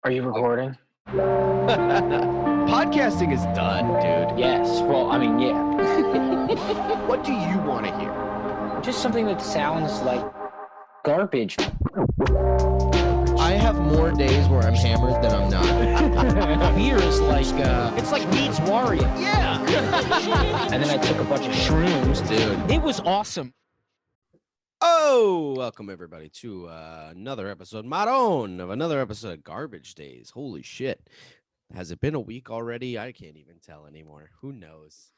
Are you recording? Podcasting is done, dude. Yes. Well, I mean, yeah. What do you want to hear? Just something that sounds like garbage. I have more days where I'm hammered than I'm not. Beer is like, it's like Weed's Warrior. Yeah. And then I took a bunch of shrooms. Dude. It was awesome. Oh, welcome everybody to another episode, Maron, of another episode of Garbage Days. Holy shit. Has it been a week already? I can't even tell anymore. Who knows?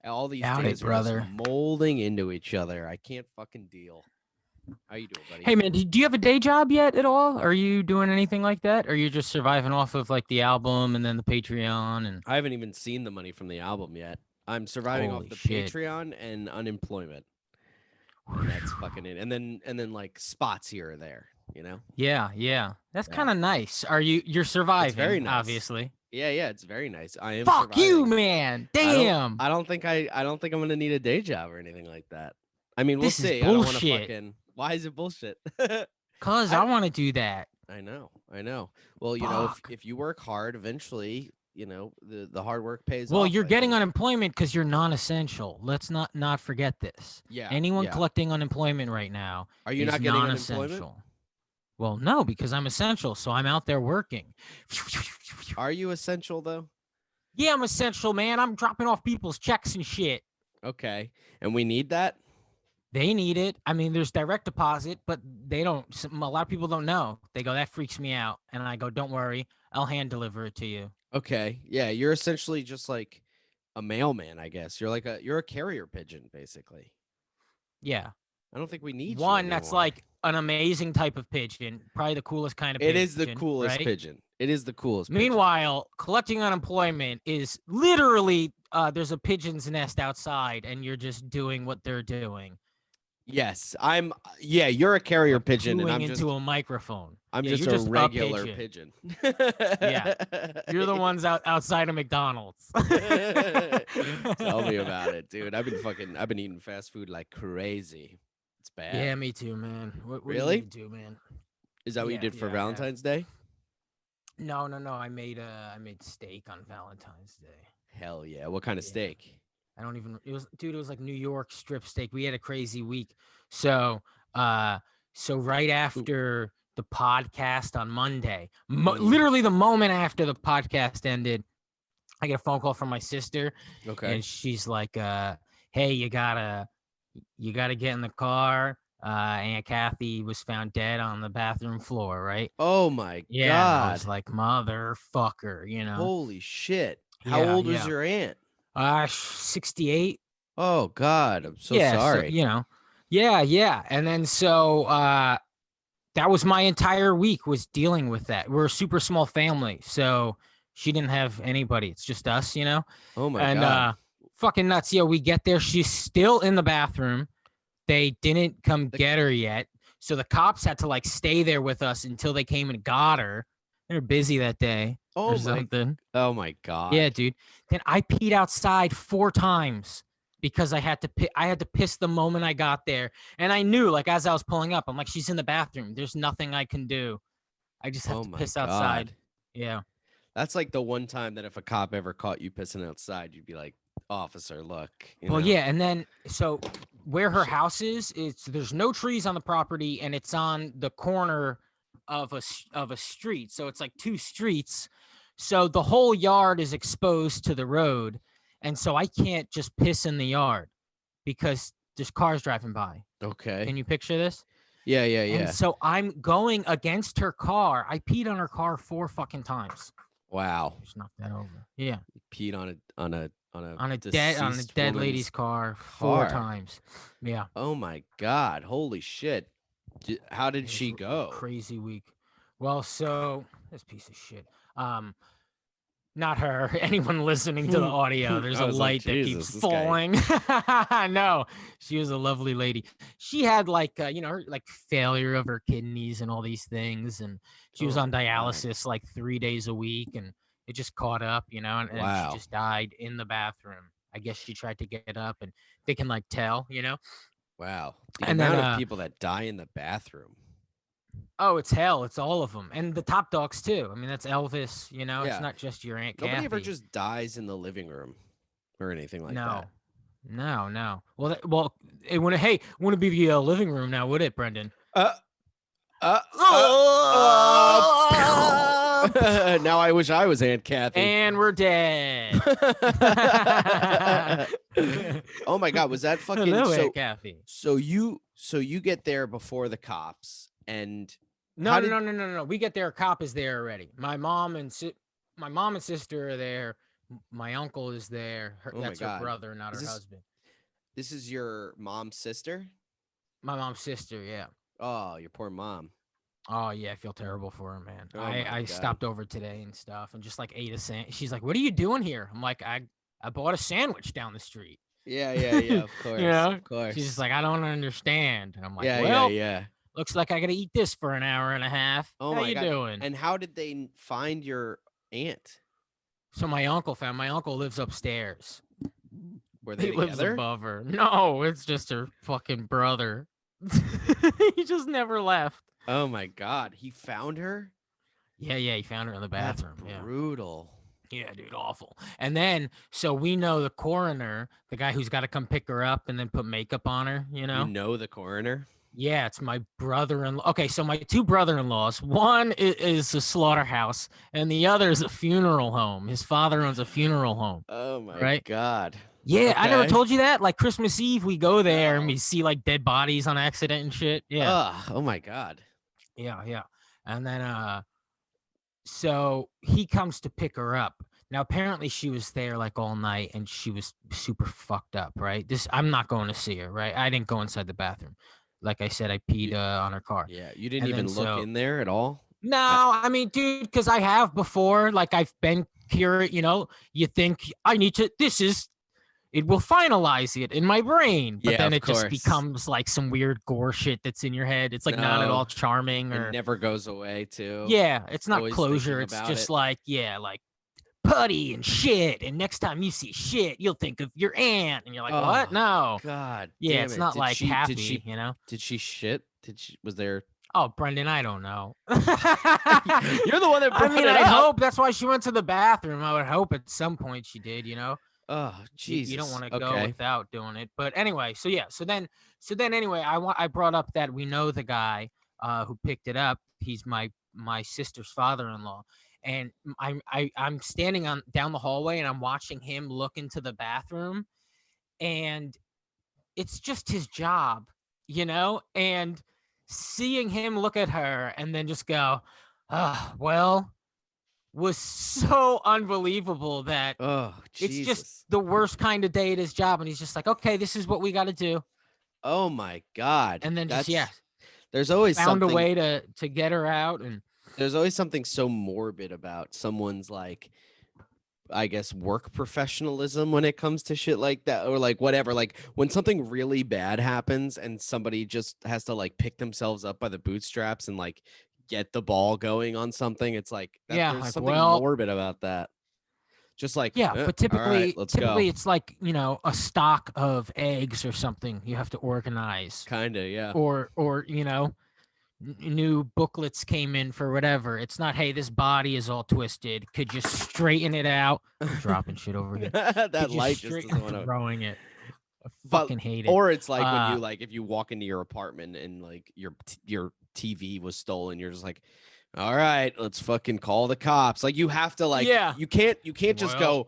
All these days are just molding into each other. I can't fucking deal. How you doing, buddy? Hey, man, do you have a day job yet at all? Are you doing anything like that? Or are you just surviving off of, like, the album and then the Patreon? And I haven't even seen the money from the album yet. I'm surviving off the Patreon and unemployment. And that's fucking it. And then like spots here or there, you know? Yeah. That's kind of nice. You're surviving, it's very nice. Obviously. Yeah, it's very nice. I am Fuck surviving. you, man. Damn. I don't think I'm gonna need a day job or anything like that. I mean, we'll This is see. I don't want to bullshit. fucking. Why is it bullshit? Cause I want to do that. I know. Well, you know, if you work hard, eventually, you know, the hard work pays off. Well, you're getting think. unemployment because you're non-essential. Let's not forget this. Yeah. Anyone collecting unemployment right now Are you is not getting non-essential. unemployment? Well, no, because I'm essential, so I'm out there working. Are you essential though? Yeah, I'm essential, man. I'm dropping off people's checks and shit. Okay. And we need that? They need it. I mean, there's direct deposit, but they don't. A lot of people don't know. They go, that freaks me out. And I go, don't worry. I'll hand deliver it to you. Okay. Yeah, you're essentially just like a mailman, I guess. You're a carrier pigeon, basically. Yeah. I don't think we need one you that's anymore. like an amazing type of pigeon, probably the coolest kind of pigeon. It is the coolest right? pigeon. It is the coolest. Meanwhile, collecting unemployment is literally there's a pigeon's nest outside and you're just doing what they're doing. Yes, you're a carrier pigeon and I'm into just a microphone. I'm Yeah, just a regular pigeon. Yeah. You're the ones outside of McDonald's. Tell me about it, dude. I've been eating fast food like crazy. It's bad. Yeah, me too, man. What really? do you do, man? Is that what you did for Valentine's Day? No. I made steak on Valentine's Day. Hell yeah. What kind of steak? It was like New York strip steak. We had a crazy week. So right after the podcast on Monday, literally the moment after the podcast ended, I get a phone call from my sister. Okay. And she's like, hey, you gotta get in the car. Aunt Kathy was found dead on the bathroom floor, right? Oh my God. I was like, motherfucker, you know. Holy shit. How old was your aunt? 68. Oh God, I'm so sorry. So, you know. Yeah. And then so that was my entire week was dealing with that. We're a super small family, so she didn't have anybody. It's just us, you know. Oh my God. Fucking nuts. Yeah, we get there. She's still in the bathroom. They didn't come get her yet. So the cops had to like stay there with us until they came and got her. They were busy that day. Oh my God. Yeah, dude. Then I peed outside 4 times because I had to piss the moment I got there. And I knew, like, as I was pulling up, I'm like, she's in the bathroom. There's nothing I can do. I just have to piss outside. Yeah. That's like the one time that if a cop ever caught you pissing outside, you'd be like, officer, look. Yeah. And then, so where her house is, there's no trees on the property and it's on the corner of a street. So it's like 2 streets. So the whole yard is exposed to the road. And so I can't just piss in the yard because there's cars driving by. Okay. Can you picture this? Yeah. And so I'm going against her car. I peed on her car 4 fucking times. Wow. Just knocked that over. Yeah. You peed on a dead lady's car 4 times. Yeah. Oh my God. Holy shit. How did she go? Crazy week. Well, so this piece of shit. Not her. Anyone listening to the audio, there's a light that keeps falling. No, she was a lovely lady. She had like, her like failure of her kidneys and all these things. And she was on dialysis like 3 days a week and it just caught up, and she just died in the bathroom. I guess she tried to get up and they can like tell, Wow. The and amount then, of people that die in the bathroom. Oh, it's hell. It's all of them, and the top dogs too. I mean, that's Elvis. You know, it's Yeah. not just your Aunt Nobody ever Kathy. just dies in the living room or anything like that. No. Well, it wouldn't. Hey, wouldn't be the living room now, would it, Brendan? Uh, uh, now I wish I was Aunt Kathy. And we're dead. Oh my God, was that fucking Hello, so? Aunt Kathy. So you get there before the cops, and No. We get there. A cop is there already. My mom and sister are there. My uncle is there. Oh my That's her God. brother, not Is her this- husband. This is your mom's sister? My mom's sister. Yeah. Oh, your poor mom. Oh yeah, I feel terrible for her, man. Oh my I God. stopped over today and stuff, and just like ate a sandwich. She's like, "What are you doing here?" I'm like, I bought a sandwich down the street." Yeah, of course, You know, of course. she's just like, "I don't understand," and I'm like, yeah, "Well, yeah. looks like I gotta eat this for an hour and a half. Oh How my you God. doing?" And how did they find your aunt? So my uncle found. My uncle lives upstairs. Were they He lives together? above her. No, it's just her fucking brother. He just never left. Oh my God, he found her? Yeah, he found her in the bathroom. That's Yeah. brutal. Yeah, dude, awful. And then, so we know the coroner, the guy who's got to come pick her up and then put makeup on her, you know? You know the coroner? Yeah, it's my brother-in-law. Okay, so my two brother-in-laws, one is a slaughterhouse and the other is a funeral home. His father owns a funeral home. Oh my Right? God. Yeah, I never Okay. told you that. Like Christmas Eve, we go there and No. we see like dead bodies on accident and shit. Yeah. Ugh, oh my God. Yeah. And then so he comes to pick her up. Now apparently she was there like all night and she was super fucked up, right? I'm not going to see her, right? I didn't go inside the bathroom. Like I said, I peed on her car. Yeah, you didn't And then even look in there at all? No, I mean, dude, because I have before, like I've been curious, you know, you think I need to, it will finalize it in my brain, but Yeah, then of it just course. becomes like some weird gore shit that's in your head. It's like not at No. all charming It or never goes away too. yeah, it's not Always closure. thinking It's about just it. like, yeah, like putty and shit. And next time you see shit, you'll think of your aunt. And you're like, what? Oh, No. God. Yeah, damn it's it. not Did like she, happy, Did she, you know? did she shit? Was there? Oh, Brendan, I don't know. You're the one that I brought mean, it I'd up. hope that's why she went to the bathroom. I would hope at some point she did, you know? Oh, Jesus. You don't want to go Okay. without doing it. But anyway, so yeah, so then anyway, I brought up that we know the guy who picked it up. He's my sister's father-in-law. And I'm standing on down the hallway and I'm watching him look into the bathroom, and it's just his job, you know? And seeing him look at her and then just go, well, was so unbelievable that Oh, Jesus. it's just the worst kind of day at his job. And he's just like, okay, this is what we got to do. Oh my God. And then just, yeah, There's always found something. a way to get her out. And There's always something so morbid about someone's, like, I guess, work professionalism when it comes to shit like that, or like whatever. Like when something really bad happens and somebody just has to like pick themselves up by the bootstraps and like get the ball going on something. It's like yeah, there's like, something well, morbid about that. Just like, yeah, all but typically, right, let's go. it's like, you know, a stock of eggs or something you have to organize, Kinda, yeah. or you know, new booklets came in for whatever. It's not, hey, this body is all twisted. Could you straighten it out? I'm dropping shit over here. That Could you light just straighten- doesn't want to. throwing it. I But- fucking hate it. Or it's like when you Uh, like if you walk into your apartment and like your TV was stolen, you're just like, all right, let's fucking call the cops. Like you have to like Yeah. you can't just go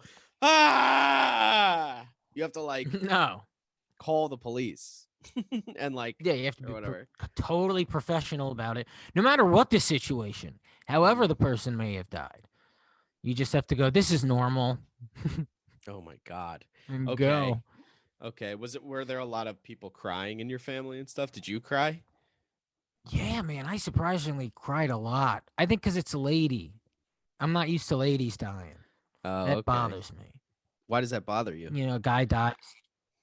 ah. You have to like no. call the police and like Yeah, you have to or be whatever. totally professional about it, no matter what the situation, however the person may have died. You just have to go, this is normal, Oh my God. and Okay. go. Okay. Were there a lot of people crying in your family and stuff? Did you cry? Yeah, man, I surprisingly cried a lot. I think because it's a lady. I'm not used to ladies dying. Oh, That okay. bothers me. Why does that bother you? You know, guy dies.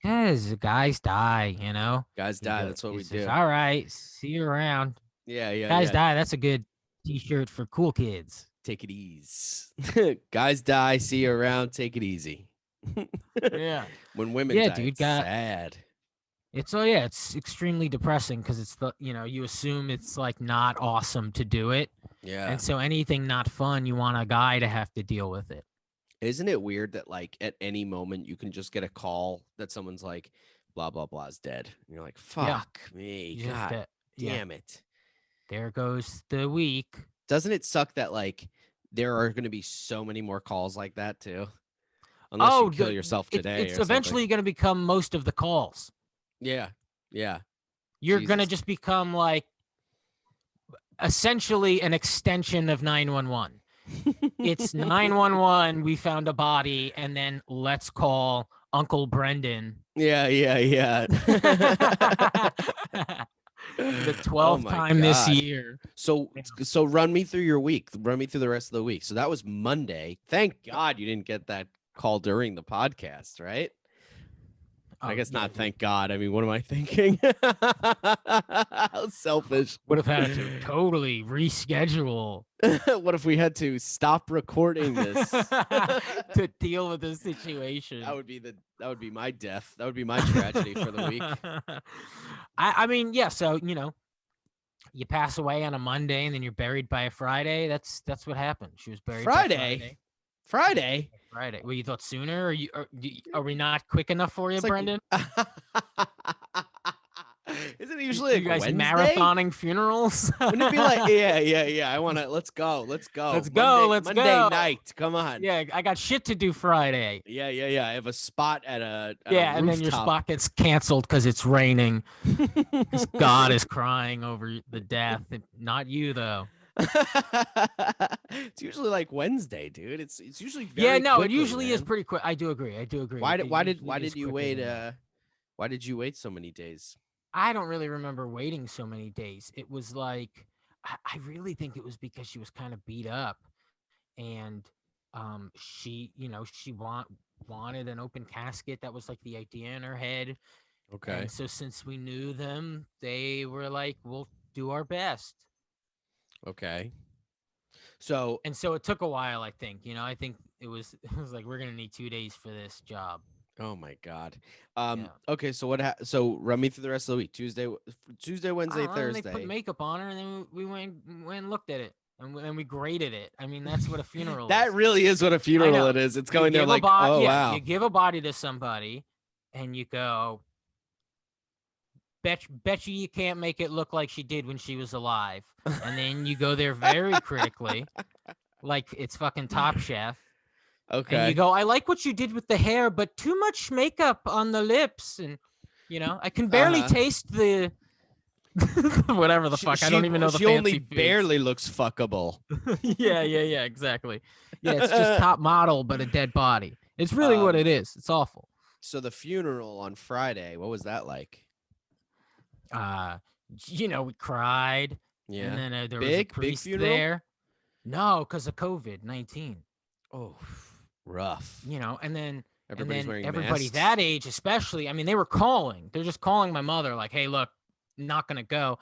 Yes, guys die, you know. Guys He die. go- That's what he we says, do. all right, see you around. Yeah. Guys die. That's a good t-shirt for cool kids. Take it easy. Guys die. See you around. Take it easy. Yeah. When women Yeah, die, dude, it's got- sad. It's extremely depressing because it's you assume it's like not awesome to do it. Yeah. And so anything not fun, you want a guy to have to deal with it. Isn't it weird that like at any moment you can just get a call that someone's like, blah blah blah is dead, and you're like, Yeah. fuck me, You just god yeah, damn it. there goes the week. Doesn't it suck that like there are going to be so many more calls like that too? Unless you Oh, kill yourself today it's or something. eventually going to become most of the calls. Yeah. Yeah. You're going to Jesus. just become like essentially an extension of 911. It's 911, we found a body, and then let's call Uncle Brendan. Yeah, yeah, yeah. The Oh 12th my time this God. year. So run me through your week. Run me through the rest of the week. So that was Monday. Thank God you didn't get that call during the podcast, right? I guess not. Thank God. I mean, what am I thinking? How selfish. Would have had to totally reschedule What if we had to stop recording this? to deal with this situation. That would be my death. That would be my tragedy for the week. I mean, yeah. So you pass away on a Monday and then you're buried by a Friday. That's what happened. She was buried Friday. Friday. Well, you thought sooner? Are we not quick enough for you, It's like- Brendan? Isn't it usually you guys Wednesday? marathoning funerals? Wouldn't it be like, yeah. I want to. Let's go. Let's Monday, go. Monday night. Come on. Yeah, I got shit to do Friday. Yeah. I have a spot at a and then your spot gets canceled because it's raining. Because God is crying over the death. Not you though. It's usually like Wednesday, dude. It's usually very it quickly, usually is man. pretty quick. I do agree. Why did It you usually is wait? quicker than that. Why did you wait so many days? I don't really remember waiting so many days. It was like I really think it was because she was kind of beat up, and she wanted an open casket. That was like the idea in her head. Okay. And so since we knew them, they were like, "We'll do our best." Okay. So it took a while. I think I think it was like we're gonna need 2 days for this job. oh my God. Yeah. Okay. So so run me through the rest of the week. Tuesday, Wednesday, Thursday. They put makeup on her, and then we went and looked at it, and we graded it. I mean, that's what a funeral That is. really is what a funeral it is. It's going there like, oh wow. You give a body to somebody, and you go, bet you can't make it look like she did when she was alive. And then you go there very critically, like it's fucking Top Chef. Okay. And you go, I like what you did with the hair, but too much makeup on the lips. And, I can barely taste the whatever the fuck. I don't even know the She fancy only foods. barely looks fuckable. yeah, exactly. Yeah, it's just top model, but a dead body. It's really what it is. It's awful. So the funeral on Friday, what was that like? We cried. Yeah. And then there was a priest there. No, because of COVID-19. Oh, rough. And then Wearing everybody masks. that age, especially, I mean, they were calling. They're just calling my mother like, hey, look, not going to go.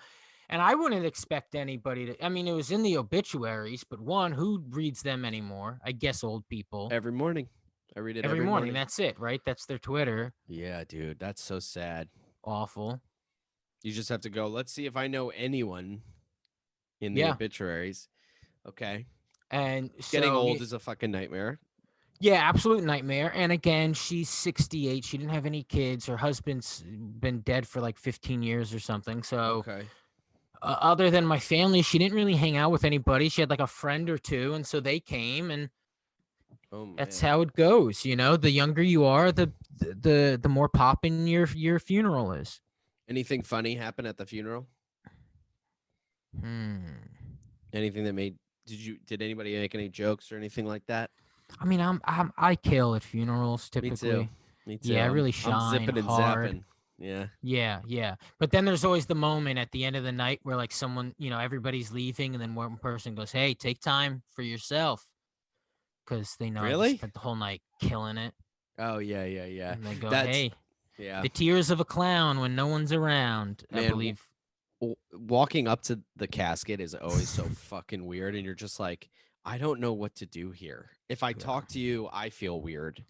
And I wouldn't expect anybody to, I mean, it was in the obituaries, but one, who reads them anymore? I guess old people. Every morning. I read it every morning. That's it, right? That's their Twitter. Yeah, dude. That's so sad. Awful. You just have to go, let's see if I know anyone in the obituaries. Okay. And getting old is a fucking nightmare. Yeah, absolute nightmare. And again, she's 68. She didn't have any kids. Her husband's been dead for like 15 years or something. So okay. Other than my family, she didn't really hang out with anybody. She had like a friend or two, and so they came, and that's how it goes. The younger you are, the more poppin' your funeral is. Anything funny happen at the funeral? Anything that made did anybody make any jokes or anything like that? I mean, I kill at funerals typically. Me too. Yeah, I really shine I'm zipping and hard. zapping. Yeah. Yeah. But then there's always the moment at the end of the night where like someone, everybody's leaving, and then one person goes, "Hey, take time for yourself," because they know I spent the whole night killing it. Oh yeah. And they go, "Hey, yeah, the tears of a clown when no one's around." Man, I believe. Walking up to the casket is always so fucking weird, and you're just like, I don't know what to do here. If I talk to you, I feel weird.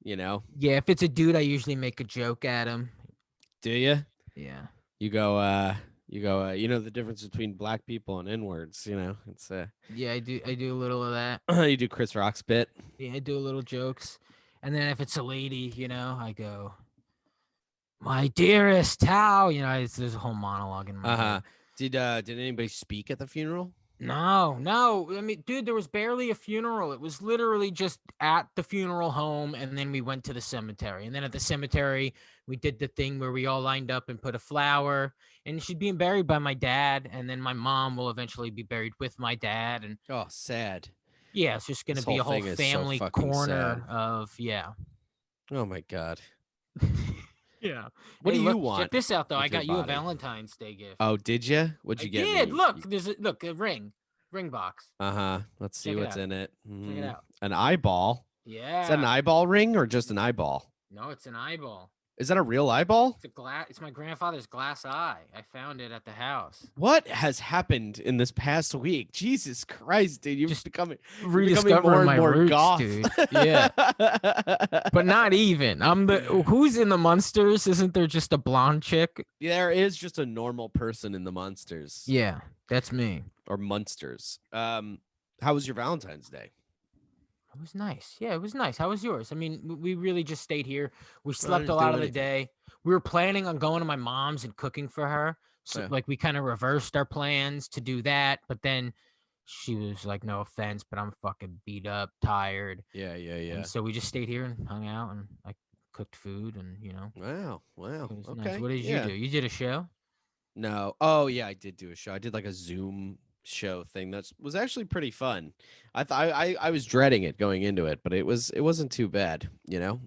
Yeah, if it's a dude, I usually make a joke at him. Do you? Yeah. You go. You know the difference between black people and N-words. You know, it's Yeah, I do. I do a little of that. you do Chris Rock's bit. Yeah, I do a little jokes, and then if it's a lady, I go, "My dearest, how?" There's a whole monologue in my head. Did anybody speak at the funeral? No, no. I mean, dude, there was barely a funeral. It was literally just at the funeral home, and then we went to the cemetery. And then at the cemetery, we did the thing where we all lined up and put a flower. And she's being buried by my dad, and then my mom will eventually be buried with my dad. And Oh, sad. yeah, it's just gonna This be whole a whole thing is so family fucking corner sad. of Oh my god. Yeah. What Hey, do you look, want? check this out though. I with your got you a body? Valentine's Day gift. Oh, did you? What'd I you get did. me? Look, look a ring box. Let's see Check it what's out. in it. Check it out. An eyeball. Is that an Yeah. eyeball ring or just an eyeball? No, it's an eyeball. Is that a real eyeball? It's my grandfather's glass eye. I found it at the house. What has happened in this past week? Jesus Christ, dude! You're Just becoming Rediscovering more and my more roots, goth. dude. Yeah. But not even. I'm the who's in the Munsters? Isn't there just a blonde chick? There is just a normal person in the Monsters. Yeah, that's me. Or Munsters. How was your Valentine's Day? It was nice. Yeah, it was nice. How was yours? I mean, we really just stayed here. We I slept a didn't lot do of the anything. day. We were planning on going to my mom's and cooking for her. So Yeah. like we kind of reversed our plans to do that, but then she was like, "No offense, but I'm fucking beat up, tired." Yeah. And so we just stayed here and hung out, and I cooked food, and Wow. it was Okay. nice. What did you do? You did a show? No. Oh yeah, I did do a show. I did like a Zoom show thing. That was actually pretty fun. I was dreading it going into it, but it wasn't too bad,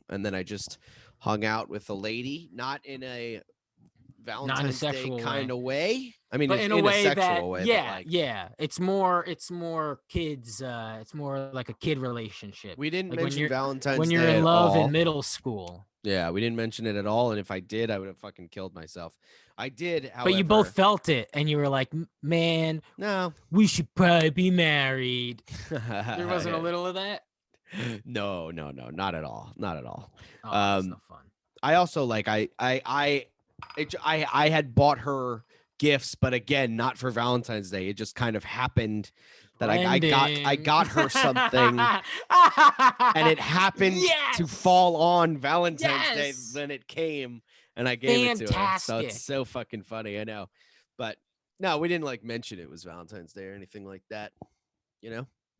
And then I just hung out with a lady, not in a Valentine's Day sexual kind of way. I mean, But it's in a way sexual that, way, but yeah, like yeah, it's more kids. It's more like a kid relationship. we didn't Like mention Valentine's when you're Day in at love all. in middle school. Yeah, we didn't mention it at all, and if I did, I would have fucking killed myself. I did, however. But you both felt it, and you were like, "Man, no, we should probably be married." There wasn't a little of that. No, not at all, not at all. Oh, that's no fun. I also like I had bought her gifts, but again, not for Valentine's Day. It just kind of happened that I got her something, and it happened to fall on Valentine's Day. Then it came, and I gave it to her. So it's so fucking funny, I know. But no, we didn't like mention it was Valentine's Day or anything like that.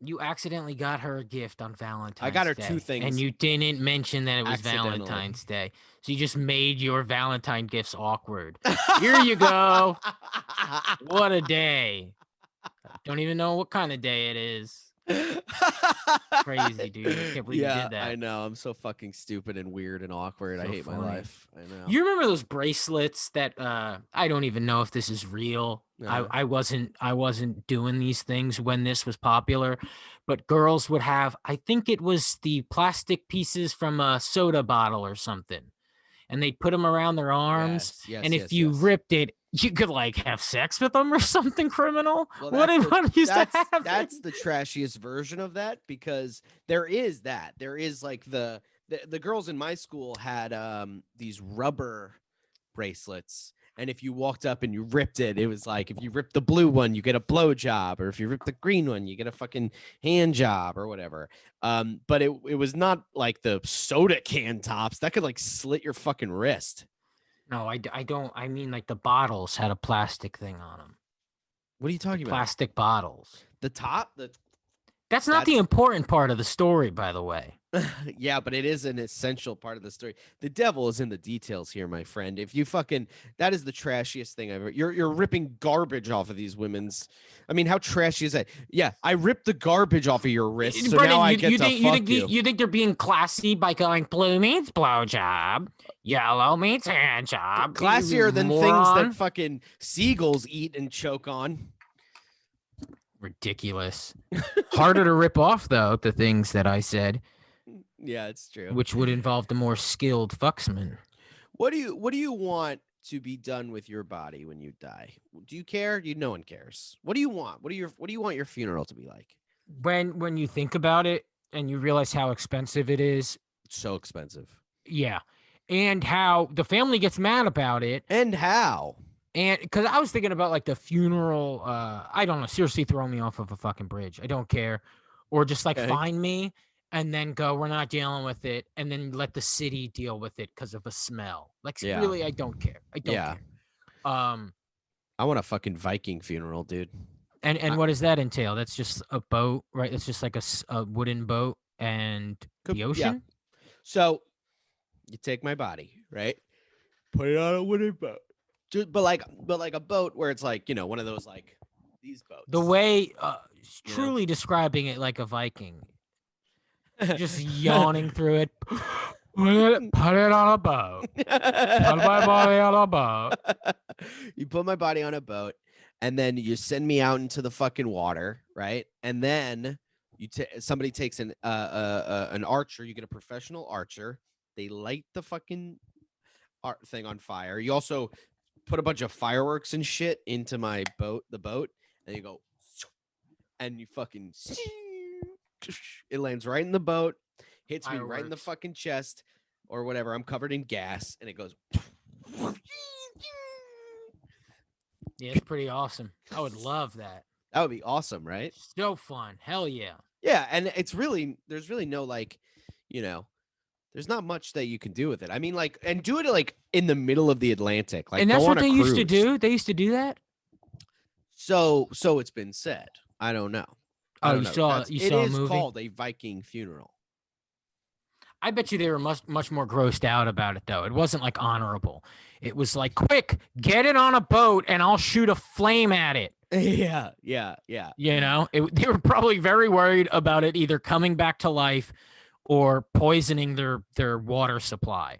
You accidentally got her a gift on Valentine's Day. I got her two things. And you didn't mention that it was Valentine's Day. So you just made your Valentine gifts awkward. Here you go. What a day. Don't even know what kind of day it is. Crazy, dude. I can't believe you did that. I know. I'm so fucking stupid and weird and awkward. So I hate funny. my life. I know. You remember those bracelets that I don't even know if this is real. I wasn't doing these things when this was popular, but girls would have, I think it was the plastic pieces from a soda bottle or something. And they'd put them around their arms. And if you ripped it, you could like have sex with them or something criminal. Well, what used to happen? That's the trashiest version of that, because there is that. There is like the girls in my school had these rubber bracelets. And if you walked up and you ripped it, it was like if you rip the blue one, you get a blow job, or if you rip the green one, you get a fucking hand job or whatever. But it was not like the soda can tops that could like slit your fucking wrist. No, I don't. I mean, like the bottles had a plastic thing on them. What are you talking about? Plastic bottles. The top? That's not the important part of the story, by the way. Yeah, but it is an essential part of the story. The devil is in the details here, my friend. If you that is the trashiest thing I've ever. You're ripping garbage off of these women's. I mean, how trashy is that? Yeah, I ripped the garbage off of your wrist, so Brennan, now I get to fuck you. You think they're being classy by going blue means blowjob, yellow means hand job? Classier than things that fucking seagulls eat and choke on. Ridiculous. Harder to rip off though, the things that I said. Yeah, it's true. Which would involve the more skilled fucksman. What do you want to be done with your body when you die? Do you care? No one cares. What do you want? What do you want your funeral to be like? When you think about it and you realize how expensive it is. It's so expensive. Yeah. and how the family gets mad about it. And how? And because I was thinking about like the funeral, I don't know, seriously throw me off of a fucking bridge. I don't care. Or just like Okay. find me and then go, we're not dealing with it. And then let the city deal with it because of a smell. Like, Yeah. really, I don't care. I don't care. I want a fucking Viking funeral, dude. And what does that entail? That's just a boat, right? It's just like a wooden boat and the ocean? Yeah. So you take my body, right? Put it on a wooden boat. But like a boat where it's like, you know, one of those like these boats. The way truly describing it like a Viking. Just yawning through it. Put it on a boat. Put my body on a boat. You put my body on a boat, and then you send me out into the fucking water, right? And then somebody takes an archer. You get a professional archer. They light the fucking thing on fire. You also put a bunch of fireworks and shit into my boat, and you go, and you fucking, it lands right in the boat, hits me right in the fucking chest or whatever. I'm covered in gas, and it goes. Yeah, it's pretty awesome. I would love that. That would be awesome, right? So fun. Hell yeah. Yeah, and there's really no like, you know, there's not much that you can do with it. I mean, like, and do it like in the middle of the Atlantic, like, and that's go what on a they used to cruise. do. They used to do that. So it's been said. I don't know. Oh, you saw a movie? It is called a Viking funeral. I bet you they were much more grossed out about it, though. It wasn't like honorable. It was like, quick, get it on a boat and I'll shoot a flame at it. Yeah. You know, they were probably very worried about it either coming back to life or poisoning their water supply.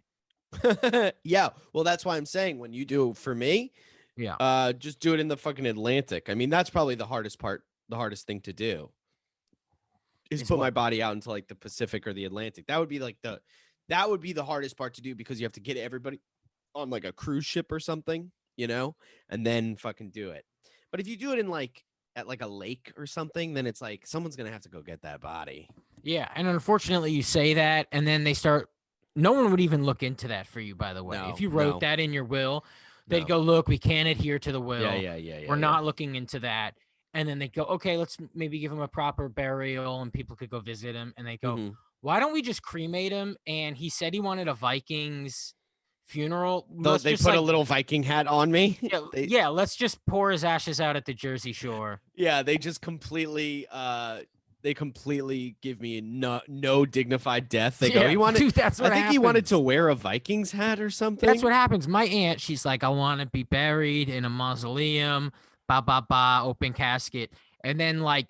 Yeah. Well, that's why I'm saying when you do it for me, yeah, just do it in the fucking Atlantic. I mean, that's probably the hardest thing to do. Is put my body out into like the Pacific or the Atlantic. That would be the hardest part to do because you have to get everybody on like a cruise ship or something, you know, and then fucking do it. But if you do it in like at like a lake or something, then it's like someone's gonna have to go get that body. Yeah, and unfortunately, you say that, and then they start. No one would even look into that for you. By the way, if you wrote that in your will, they'd go, "Look, we can't adhere to the will. Yeah. We're not looking into that." And then they go, "Okay, let's maybe give him a proper burial, and people could go visit him." And they go, "Why don't we just cremate him?" And he said he wanted a Viking's funeral. They put a little Viking hat on me. Yeah, let's just pour his ashes out at the Jersey Shore. Yeah, they just completely give me no dignified death. They go, dude, that's what I think happens. he wanted to wear a Viking's hat or something. That's what happens. My aunt, she's like, I want to be buried in a mausoleum, open casket. And then like,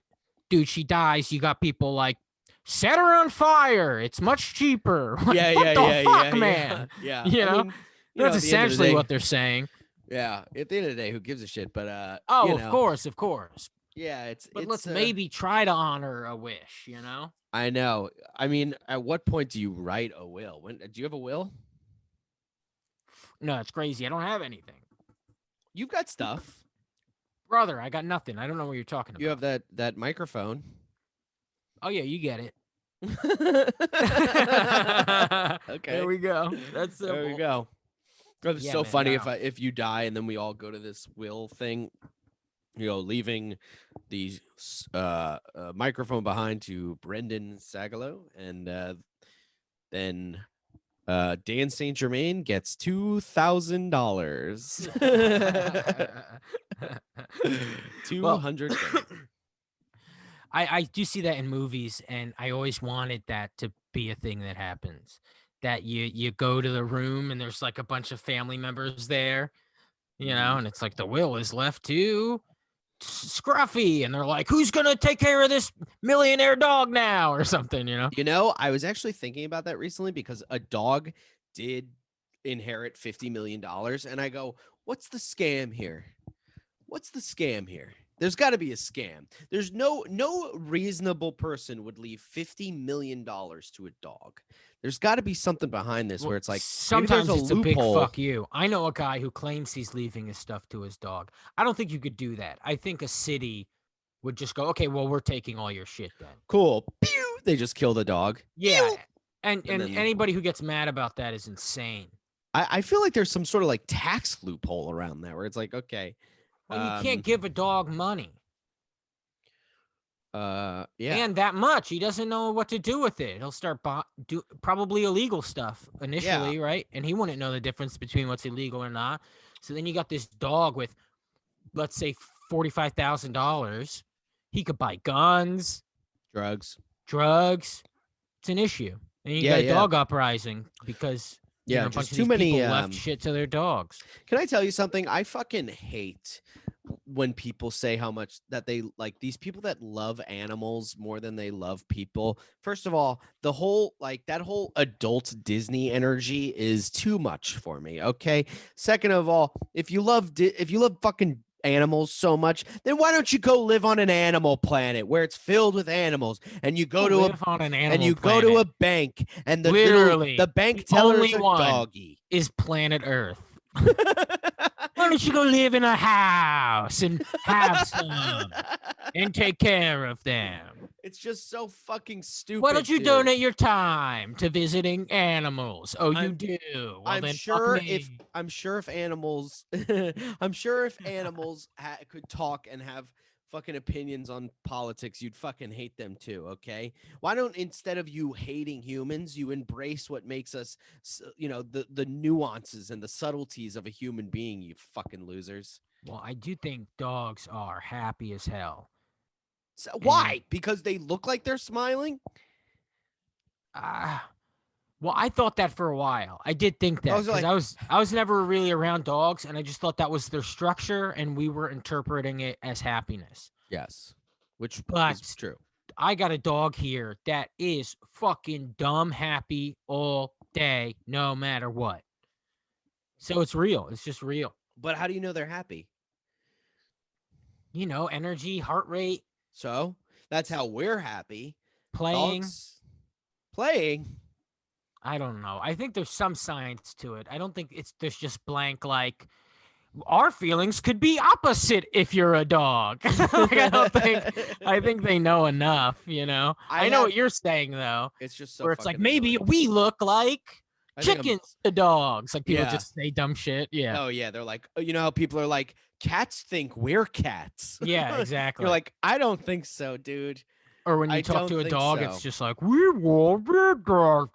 dude, she dies. You got people like, set her on fire. It's much cheaper. Like, what the fuck, man? Yeah. You know, that's essentially what they're saying. Yeah. At the end of the day, who gives a shit? But of course. Yeah, But let's maybe try to honor a wish, you know? I know. I mean, at what point do you write a will? Do you have a will? No, it's crazy. I don't have anything. You've got stuff. Brother, I got nothing. I don't know what you're talking about. You have that microphone. Oh, yeah, you get it. Okay. There we go. That's simple. There we go. It's so funny if you die and then we all go to this will thing, you know, leaving the microphone behind to Brendan Sagalow, and then Dan St. Germain gets $2,000. 200. I do see that in movies, and I always wanted that to be a thing that happens. That you go to the room and there's like a bunch of family members there, you know, and it's like the will is left to Scruffy, and they're like, who's gonna take care of this millionaire dog now or something, you know? You know, I was actually thinking about that recently because a dog did inherit $50 million, and I go, what's the scam here? There's got to be a scam. There's no reasonable person would leave $50 million to a dog. There's got to be something behind this where it's like, sometimes maybe it's there's a big loophole. fuck you. I know a guy who claims he's leaving his stuff to his dog. I don't think you could do that. I think a city would just go, okay, well, we're taking all your shit then. Cool. Pew! They just kill the dog. Yeah. And then anybody who gets mad about that is insane. I feel like there's some sort of like tax loophole around that where it's like, okay, Well, you can't give a dog money. yeah, And that much. He doesn't know what to do with it. He'll start do probably illegal stuff initially, right? And he wouldn't know the difference between what's illegal or not. So then you got this dog with, let's say, $45,000. He could buy guns, drugs. It's an issue. And you got a dog uprising because a bunch of these people left shit to their dogs. Can I tell you something? I fucking hate when people say how much that they like these people that love animals more than they love people. First of all, the whole like that whole adult Disney energy is too much for me. Okay. Second of all, if you love fucking animals so much, then why don't you go live on an animal planet where it's filled with animals and you go to a bank and the bank teller's a doggy is planet Earth. Why don't you go live in a house and have some and take care of them? It's just so fucking stupid. Why don't you donate your time to visiting animals? Oh, you do. Well, I'm then sure if animals, I'm sure if animals could talk and have fucking opinions on politics, you'd fucking hate them too. Okay, why don't instead of you hating humans, you embrace what makes us, the nuances and the subtleties of a human being? You fucking losers. Well, I do think dogs are happy as hell. So why? Because they look like they're smiling? Well, I thought that for a while. I did think that because I was never really around dogs, and I just thought that was their structure, and we were interpreting it as happiness. Yes, which is true. I got a dog here that is fucking dumb happy all day, no matter what. So it's real. It's just real. But how do you know they're happy? Energy, heart rate. So that's how we're happy. Playing. I don't know. I think there's some science to it. I don't think there's just blank like our feelings could be opposite if you're a dog. I think they know enough, I know what you're saying though. It's just so where it's like maybe we look like chickens to dogs. Like people just say dumb shit. Yeah. Oh yeah. They're like, how people are like, cats think we're cats. Yeah, exactly. You're like, I don't think so, dude. Or when you talk to a dog, it's just like, we will be dog.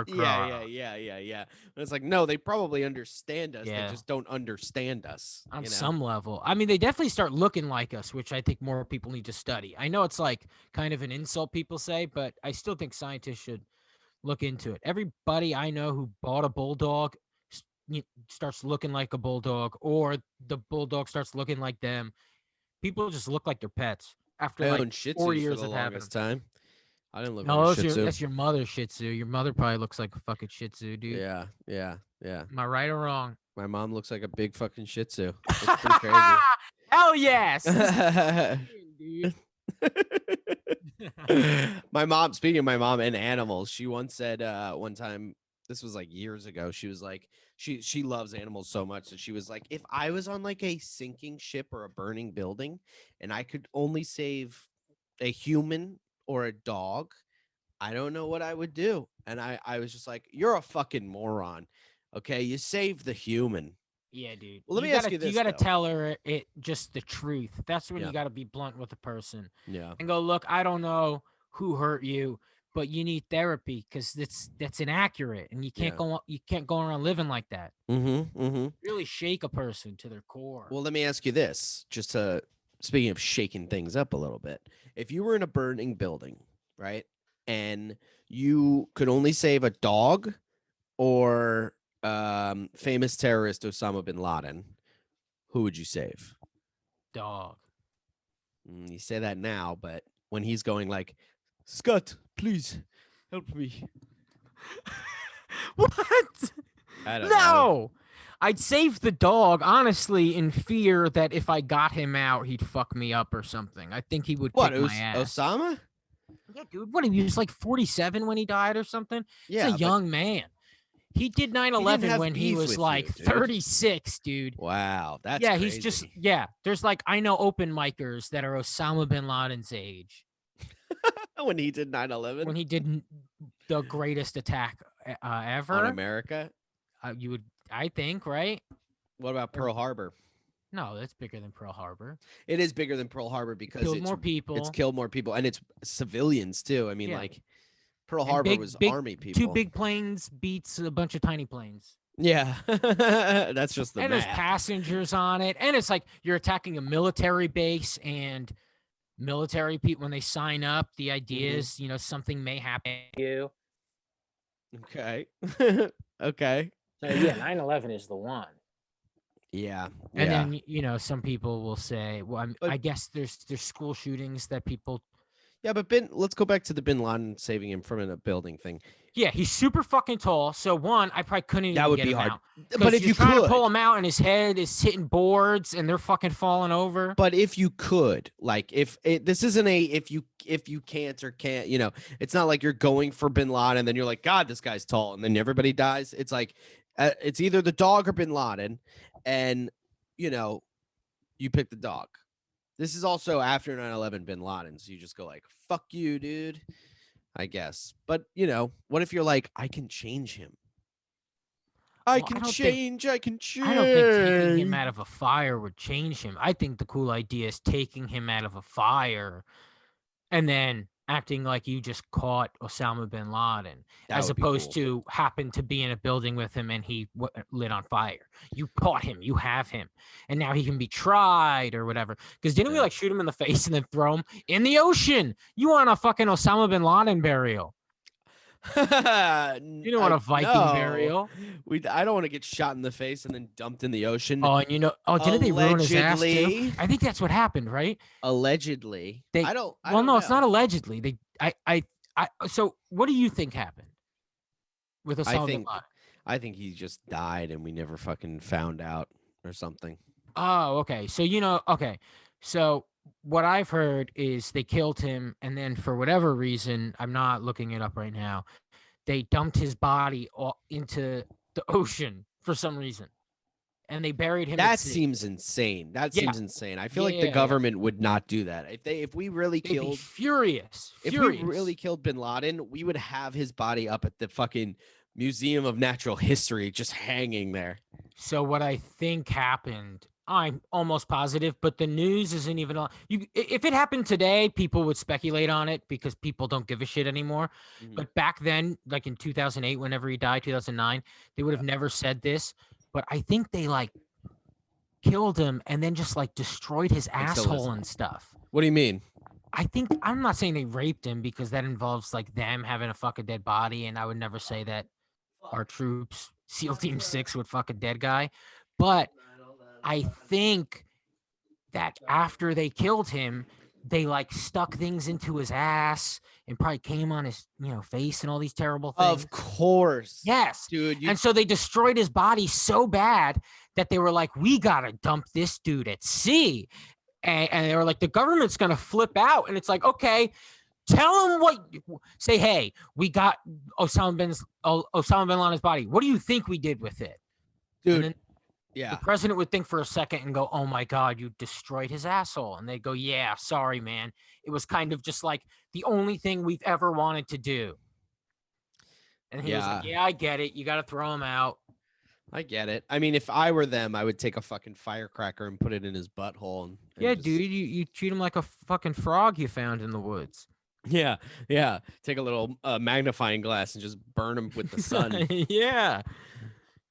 Yeah. But it's like, no, they probably understand us. Yeah. They just don't understand us. On some level. I mean, they definitely start looking like us, which I think more people need to study. I know it's like kind of an insult people say, but I still think scientists should look into it. Everybody I know who bought a bulldog starts looking like a bulldog, or the bulldog starts looking like them. People just look like their pets. After like 4 years of having time. I didn't live on a Shih Tzu. That's your mother's Shih Tzu. Your mother probably looks like a fucking Shih Tzu, dude. Yeah. Am I right or wrong? My mom looks like a big fucking Shih Tzu. It's pretty crazy. Hell yes. Dude. Speaking of my mom and animals, she once said one time, this was like years ago, she was like, she loves animals so much that she was like, if I was on like a sinking ship or a burning building and I could only save a human or a dog, I don't know what I would do. And I was just like, you're a fucking moron. Okay, you save the human. Yeah, dude. Well, let me ask you this. You got to tell her it just the truth. That's when you got to be blunt with the person. Yeah. And go, look, I don't know who hurt you, but you need therapy because that's inaccurate, and you can't go around living like that. Really shake a person to their core. Well, let me ask you this, just speaking of shaking things up a little bit. If you were in a burning building, right, and you could only save a dog or famous terrorist Osama bin Laden, who would you save? Dog. You say that now, but when he's going like, Scott, please help me. What? I don't know. I'd save the dog, honestly, in fear that if I got him out, he'd fuck me up or something. I think he would kick my ass. Osama? Yeah, dude. What, he was like 47 when he died or something? Yeah, he's a young man. He did 9/11 when he was like 36, dude. Wow, that's crazy. He's just there's like, I know open micers that are Osama bin Laden's age. When he did 9/11? When he did the greatest attack on ever. America. I think, right? What about Pearl Harbor? No, that's bigger than Pearl Harbor. It is bigger than Pearl Harbor because Killed more people. It's killed more people, and it's civilians too. I mean, Yeah. like Pearl And Harbor was army people. 2 big planes beats a bunch of tiny planes. Yeah, that's just the and math. There's passengers on it, and it's like you're attacking a military base, and military people when they sign up, the idea is something may happen to you. Okay. Okay. So yeah, 9/11 is the one. Yeah. And then some people will say, well, But- I guess there's school shootings that people. Yeah, but let's go back to the Bin Laden saving him from a building thing. Yeah, he's super fucking tall. So one, I probably couldn't even That would get be him hard. out. But if you're you trying could to pull him out, and his head is hitting boards, and they're fucking falling over. But if you could, like, this isn't if you can't or can't, it's not like you're going for Bin Laden and then you're like, God, this guy's tall, and then everybody dies. It's like it's either the dog or Bin Laden, and you pick the dog. This is also after 9/11 Bin Laden, so you just go like, fuck you, dude, I guess. But what if you're like, I can change him? I can change. I don't think taking him out of a fire would change him. I think the cool idea is taking him out of a fire and then acting like you just caught Osama bin Laden, as opposed to happen to be in a building with him and he lit on fire. You caught him, you have him, and now he can be tried or whatever. Because didn't we like shoot him in the face and then throw him in the ocean? You want a fucking Osama bin Laden burial? You don't want a Viking burial. I don't want to get shot in the face and then dumped in the ocean. Oh, and didn't they ruin his ass too? I think that's what happened, right? Allegedly. I don't know. It's not allegedly. So what do you think happened with Osama bin Laden? I think he just died and we never fucking found out or something. Oh, okay. So okay. So what I've heard is they killed him, and then for whatever reason, I'm not looking it up right now, they dumped his body into the ocean for some reason, and they buried him. That seems insane. Seems insane. I feel like the government would not do that. If we really They'd killed, be furious. If we really killed Bin Laden, we would have his body up at the fucking Museum of Natural History, just hanging there. So what I think happened, I'm almost positive, but the news isn't even on. If it happened today, people would speculate on it because people don't give a shit anymore. Mm-hmm. But back then, like in 2008, whenever he died, 2009, they would have never said this. But I think they like killed him and then just like destroyed his asshole and stuff. What do you mean? I'm not saying they raped him because that involves like them having a fucking dead body, and I would never say that our troops, SEAL Team 6, would fuck a dead guy. But I think that after they killed him, they like stuck things into his ass and probably came on his, face and all these terrible things. Of course. Yes. Dude. And so they destroyed his body so bad that they were like, we got to dump this dude at sea. And they were like, the government's going to flip out. And it's like, okay, tell them say, hey, we got Osama bin Laden's body. What do you think we did with it? Dude. The president would think for a second and go, oh my God, you destroyed his asshole. And they'd go, yeah, sorry, man. It was kind of just like the only thing we've ever wanted to do. And he was like, yeah, I get it. You got to throw him out. I get it. I mean, if I were them, I would take a fucking firecracker and put it in his butthole. And dude, you treat him like a fucking frog you found in the woods. Yeah. Take a little magnifying glass and just burn him with the sun. Yeah.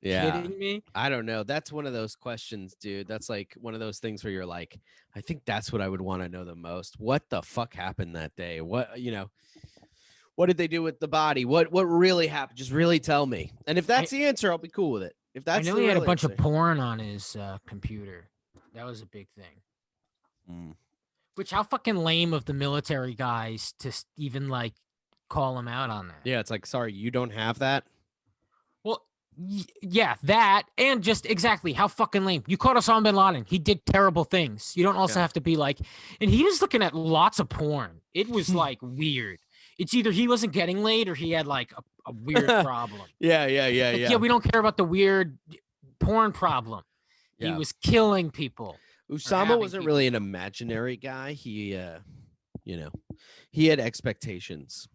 Kidding me? I don't know. That's one of those questions, dude. That's like one of those things where you're like, I think that's what I would want to know the most. What the fuck happened that day? What did they do with the body? What really happened? Just really tell me. And if that's the answer, I'll be cool with it. If that's I know he had a bunch of porn on his computer. That was a big thing. Which, how fucking lame of the military guys to even like call him out on that. Yeah, it's like, sorry, you don't have that? Well, yeah, that, and just exactly how fucking lame. You caught Osama bin Laden. He did terrible things. You don't also have to be like, and he was looking at lots of porn. It was like weird. It's either he wasn't getting laid or he had like a weird problem. Yeah. Yeah, we don't care about the weird porn problem. Yeah. He was killing people. Osama wasn't really an imaginary guy. He, he had expectations.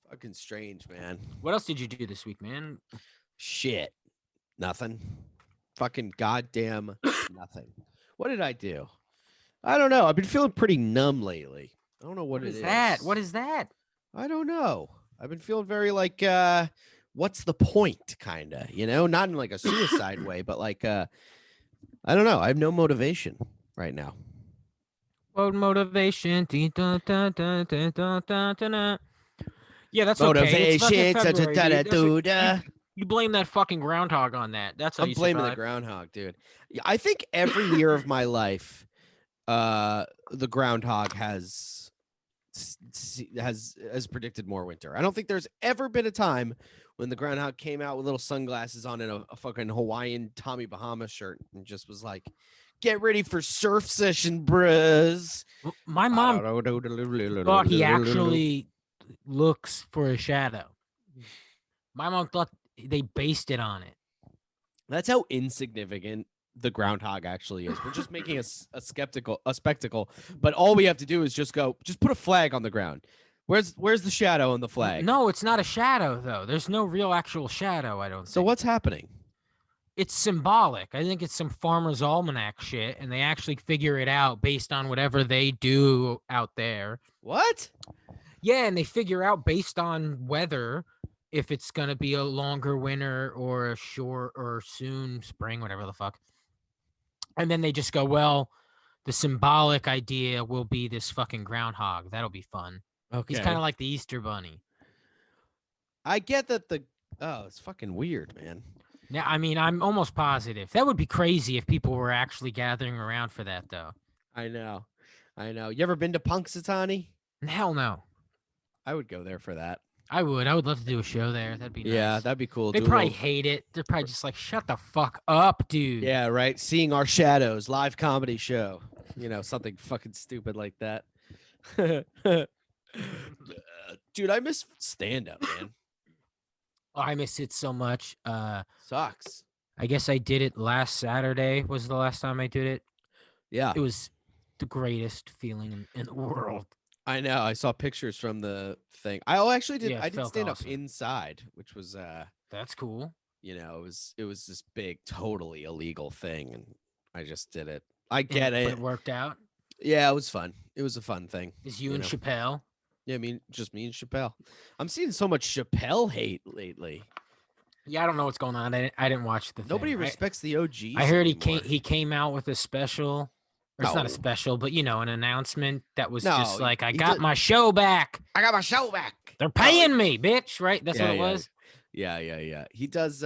Fucking strange, man. What else did you do this week, man? Shit. Nothing. Fucking goddamn nothing. What did I do? I don't know. I've been feeling pretty numb lately. I don't know what it is. What is that? I don't know. I've been feeling very like what's the point kind of, not in like a suicide way, but like I don't know. I have no motivation right now. What motivation? Yeah, that's okay. It's fucking February, dude. You blame that fucking groundhog on that. That's how I'm blaming the groundhog, dude. I think every year of my life, the groundhog has predicted more winter. I don't think there's ever been a time when the groundhog came out with little sunglasses on and a fucking Hawaiian Tommy Bahama shirt and just was like, "Get ready for surf session, bros." My mom thought he actually looks for a shadow. My mom thought they based it on it. That's how insignificant the groundhog actually is. We're just making a spectacle, but all we have to do is just put a flag on the ground. Where's the shadow on the flag? No, it's not a shadow though. There's no real actual shadow, I don't think. So what's happening? It's symbolic. I think it's some farmer's almanac shit, and they actually figure it out based on whatever they do out there. What? Yeah, and they figure out based on weather if it's gonna be a longer winter or a short or soon spring, whatever the fuck. And then they just go, well, the symbolic idea will be this fucking groundhog. That'll be fun. Okay. He's kind of like the Easter Bunny. I get that it's fucking weird, man. Yeah, I mean, I'm almost positive. That would be crazy if people were actually gathering around for that, though. I know. You ever been to Punxsutawney? Hell no. I would go there for that. I would love to do a show there. That'd be nice. Yeah, that'd be cool. They probably hate it. They're probably just like, shut the fuck up, dude. Yeah, right. Seeing our shadows, live comedy show. Something fucking stupid like that. Dude, I miss stand-up, man. Oh, I miss it so much. Sucks. I guess I did it last Saturday was the last time I did it. Yeah. It was the greatest feeling in the world. I know. I saw pictures from the thing. I actually did. Yeah, I did stand awesome. up inside, which was that's cool. It was this big, totally illegal thing, and I just did it. I get it. But it worked out. Yeah, it was fun. It was a fun thing. Is you and Chappelle? Yeah, just me and Chappelle. I'm seeing so much Chappelle hate lately. Yeah, I don't know what's going on. I didn't watch the thing. Nobody respects the OGs. I heard anymore. he came out with a special. Or it's not a special, but an announcement that was just like, I got my show back. I got my show back. They're paying me, bitch. Right? That's what it was. Yeah. He does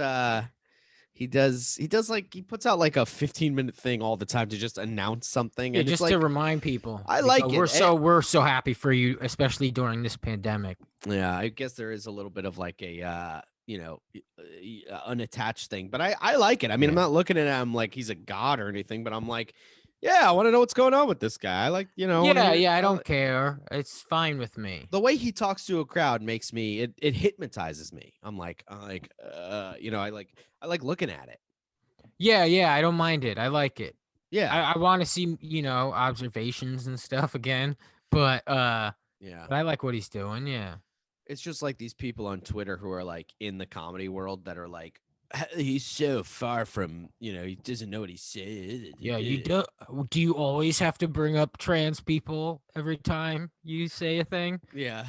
like he puts out like a 15-minute thing all the time to just announce something. Yeah, and just to remind people. I like it. We're so happy for you, especially during this pandemic. Yeah, I guess there is a little bit of like a unattached thing, but I like it. I mean, I'm not looking at him like he's a god or anything, but I'm like, yeah, I want to know what's going on with this guy. I like, I don't care. It's fine with me. The way he talks to a crowd makes me it hypnotizes me. I'm like, I like looking at it. Yeah, I don't mind it. I like it. Yeah. I want to see, observations and stuff again, but But I like what he's doing. Yeah. It's just like these people on Twitter who are like in the comedy world that are like, he's so far from, he doesn't know what he said. Yeah, you do you always have to bring up trans people every time you say a thing? Yeah.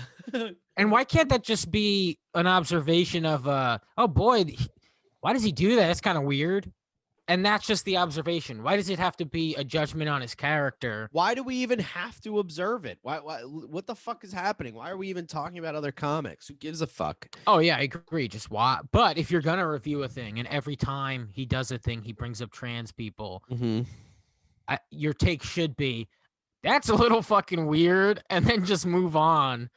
And why can't that just be an observation of oh boy, why does he do that? That's kind of weird. And that's just the observation. Why does it have to be a judgment on his character? Why do we even have to observe it? Why what the fuck is happening? Why are we even talking about other comics? Who gives a fuck? Oh yeah, I agree. Just why? But if you're gonna review a thing and every time he does a thing, he brings up trans people, your take should be, that's a little fucking weird, and then just move on,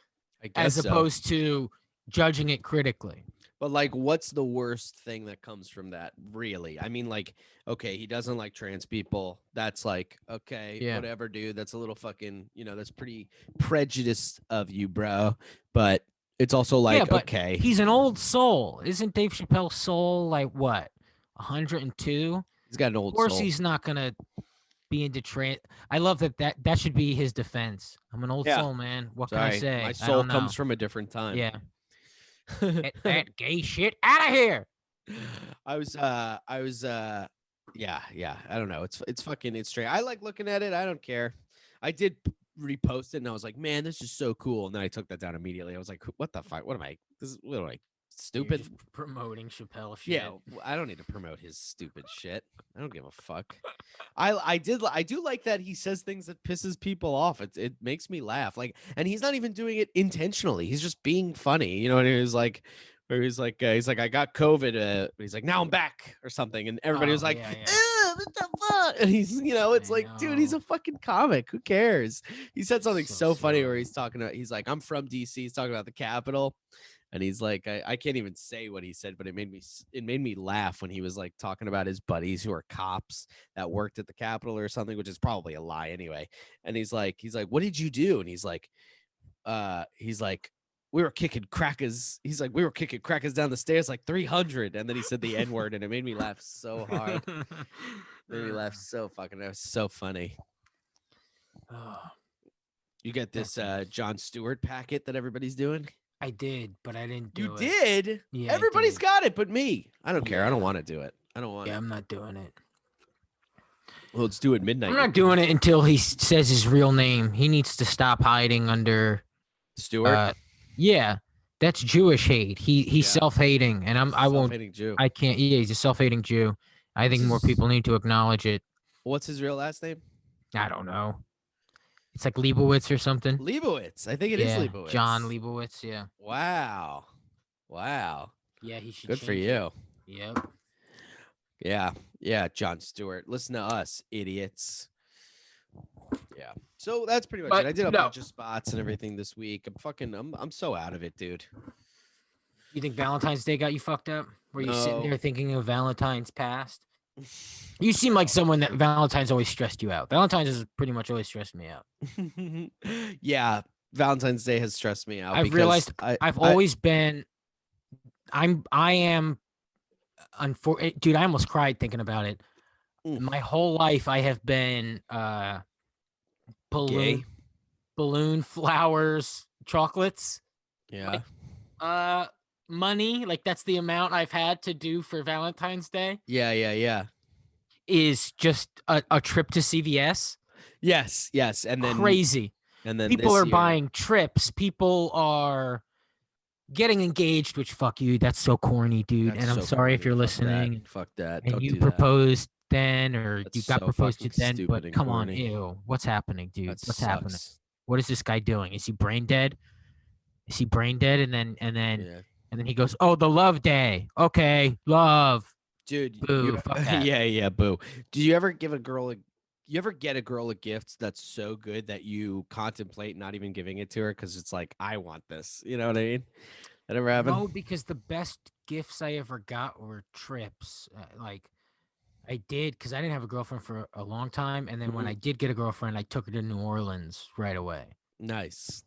as opposed to judging it critically. But like, what's the worst thing that comes from that, really? I mean, like, okay, he doesn't like trans people. That's like, okay, whatever, dude. That's a little fucking, that's pretty prejudiced of you, bro. But it's also like, okay. He's an old soul. Isn't Dave Chappelle's soul like what, 102? He's got an old soul. Of course he's not going to being detrained. I love that should be his defense. I'm an old Yeah. soul, man. What can I Sorry, say? my I soul don't know. comes from a different time. Yeah. Get that gay shit out of here. I was yeah, I don't know. It's fucking it's straight. I like looking at it. I don't care. I did repost it and I was like, man, this is so cool. And then I took that down immediately. I was like, what the fuck? What am I? What am I? You're Stupid? just promoting Chappelle shit. Yeah, I don't need to promote his stupid shit. I don't give a fuck. I do like that he says things that pisses people off. It makes me laugh. Like, and he's not even doing it intentionally. He's just being funny. You know, and he's like, I got COVID. He's like, now I'm back or something, and everybody was like, yeah. what the fuck? And he's, you know, it's I like, dude, he's know. a fucking comic. Who cares? He said something So so funny where silly. he's talking about, he's like, I'm from DC. He's talking about the Capitol. And he's like, I can't even say what he said, but it made me laugh when he was like talking about his buddies who are cops that worked at the Capitol or something, which is probably a lie anyway. And he's like, what did you do? And he's like, we were kicking crackers. He's like, we were kicking crackers down the stairs like 300. And then he said the N word, and it made me laugh so hard. Made me laugh so fucking. That was so funny. You get this Jon Stewart packet that everybody's doing. I did, but I didn't do You it. did? Yeah, Everybody's I did. got it, but me. I don't care. I don't Yeah. want to do it. I don't want Yeah, it. I'm not doing it. Well, let's do it midnight. I'm not doing it until he says his real name. He needs to stop hiding under Stewart. yeah, that's Jewish hate. He's Yeah. self-hating, and I won't. Self-hating Jew. I can't. Yeah, he's a self-hating Jew. I think more people need to acknowledge it. What's his real last name? I don't know. It's like Leibowitz or something. Leibowitz. I think it is Leibowitz. John Leibowitz. Yeah. Wow. Yeah, he should. Good for change you. it. Yep. Yeah, Jon Stewart. Listen to us, idiots. Yeah. So that's pretty much it. I did a bunch of spots and everything this week. I'm so out of it, dude. You think Valentine's Day got you fucked up? Were you sitting No. there thinking of Valentine's past? You seem like someone that Valentine's always stressed you out. Valentine's has pretty much always stressed me out. Yeah, Valentine's Day has stressed me out. I've realized I've always been. Dude, I almost cried thinking about it. My whole life, I have been balloon flowers, chocolates. Yeah. Money, like that's the amount I've had to do for Valentine's Day. Yeah. Is just a trip to CVS. Yes, and then crazy. And then people are buying trips. People are getting engaged, which fuck you. That's so corny, dude. That's and I'm so sorry corny. if you're listening. Fuck that. And Don't you do that. proposed then, or That's you got so proposed to fucking then. stupid But and come on, corny. ew. What's happening, dude? That What's happening? sucks. What is this guy doing? Is he brain dead? Is he brain dead? And then Yeah. he goes, "Oh, the love day. Okay, love." Dude, Boo, fuck that. yeah, boo. Do you ever get a girl a gift that's so good that you contemplate not even giving it to her because it's like, I want this? You know what I mean? That ever happened? No, because the best gifts I ever got were trips. Like I did, because I didn't have a girlfriend for a long time, and then when I did get a girlfriend, I took her to New Orleans right away. Nice.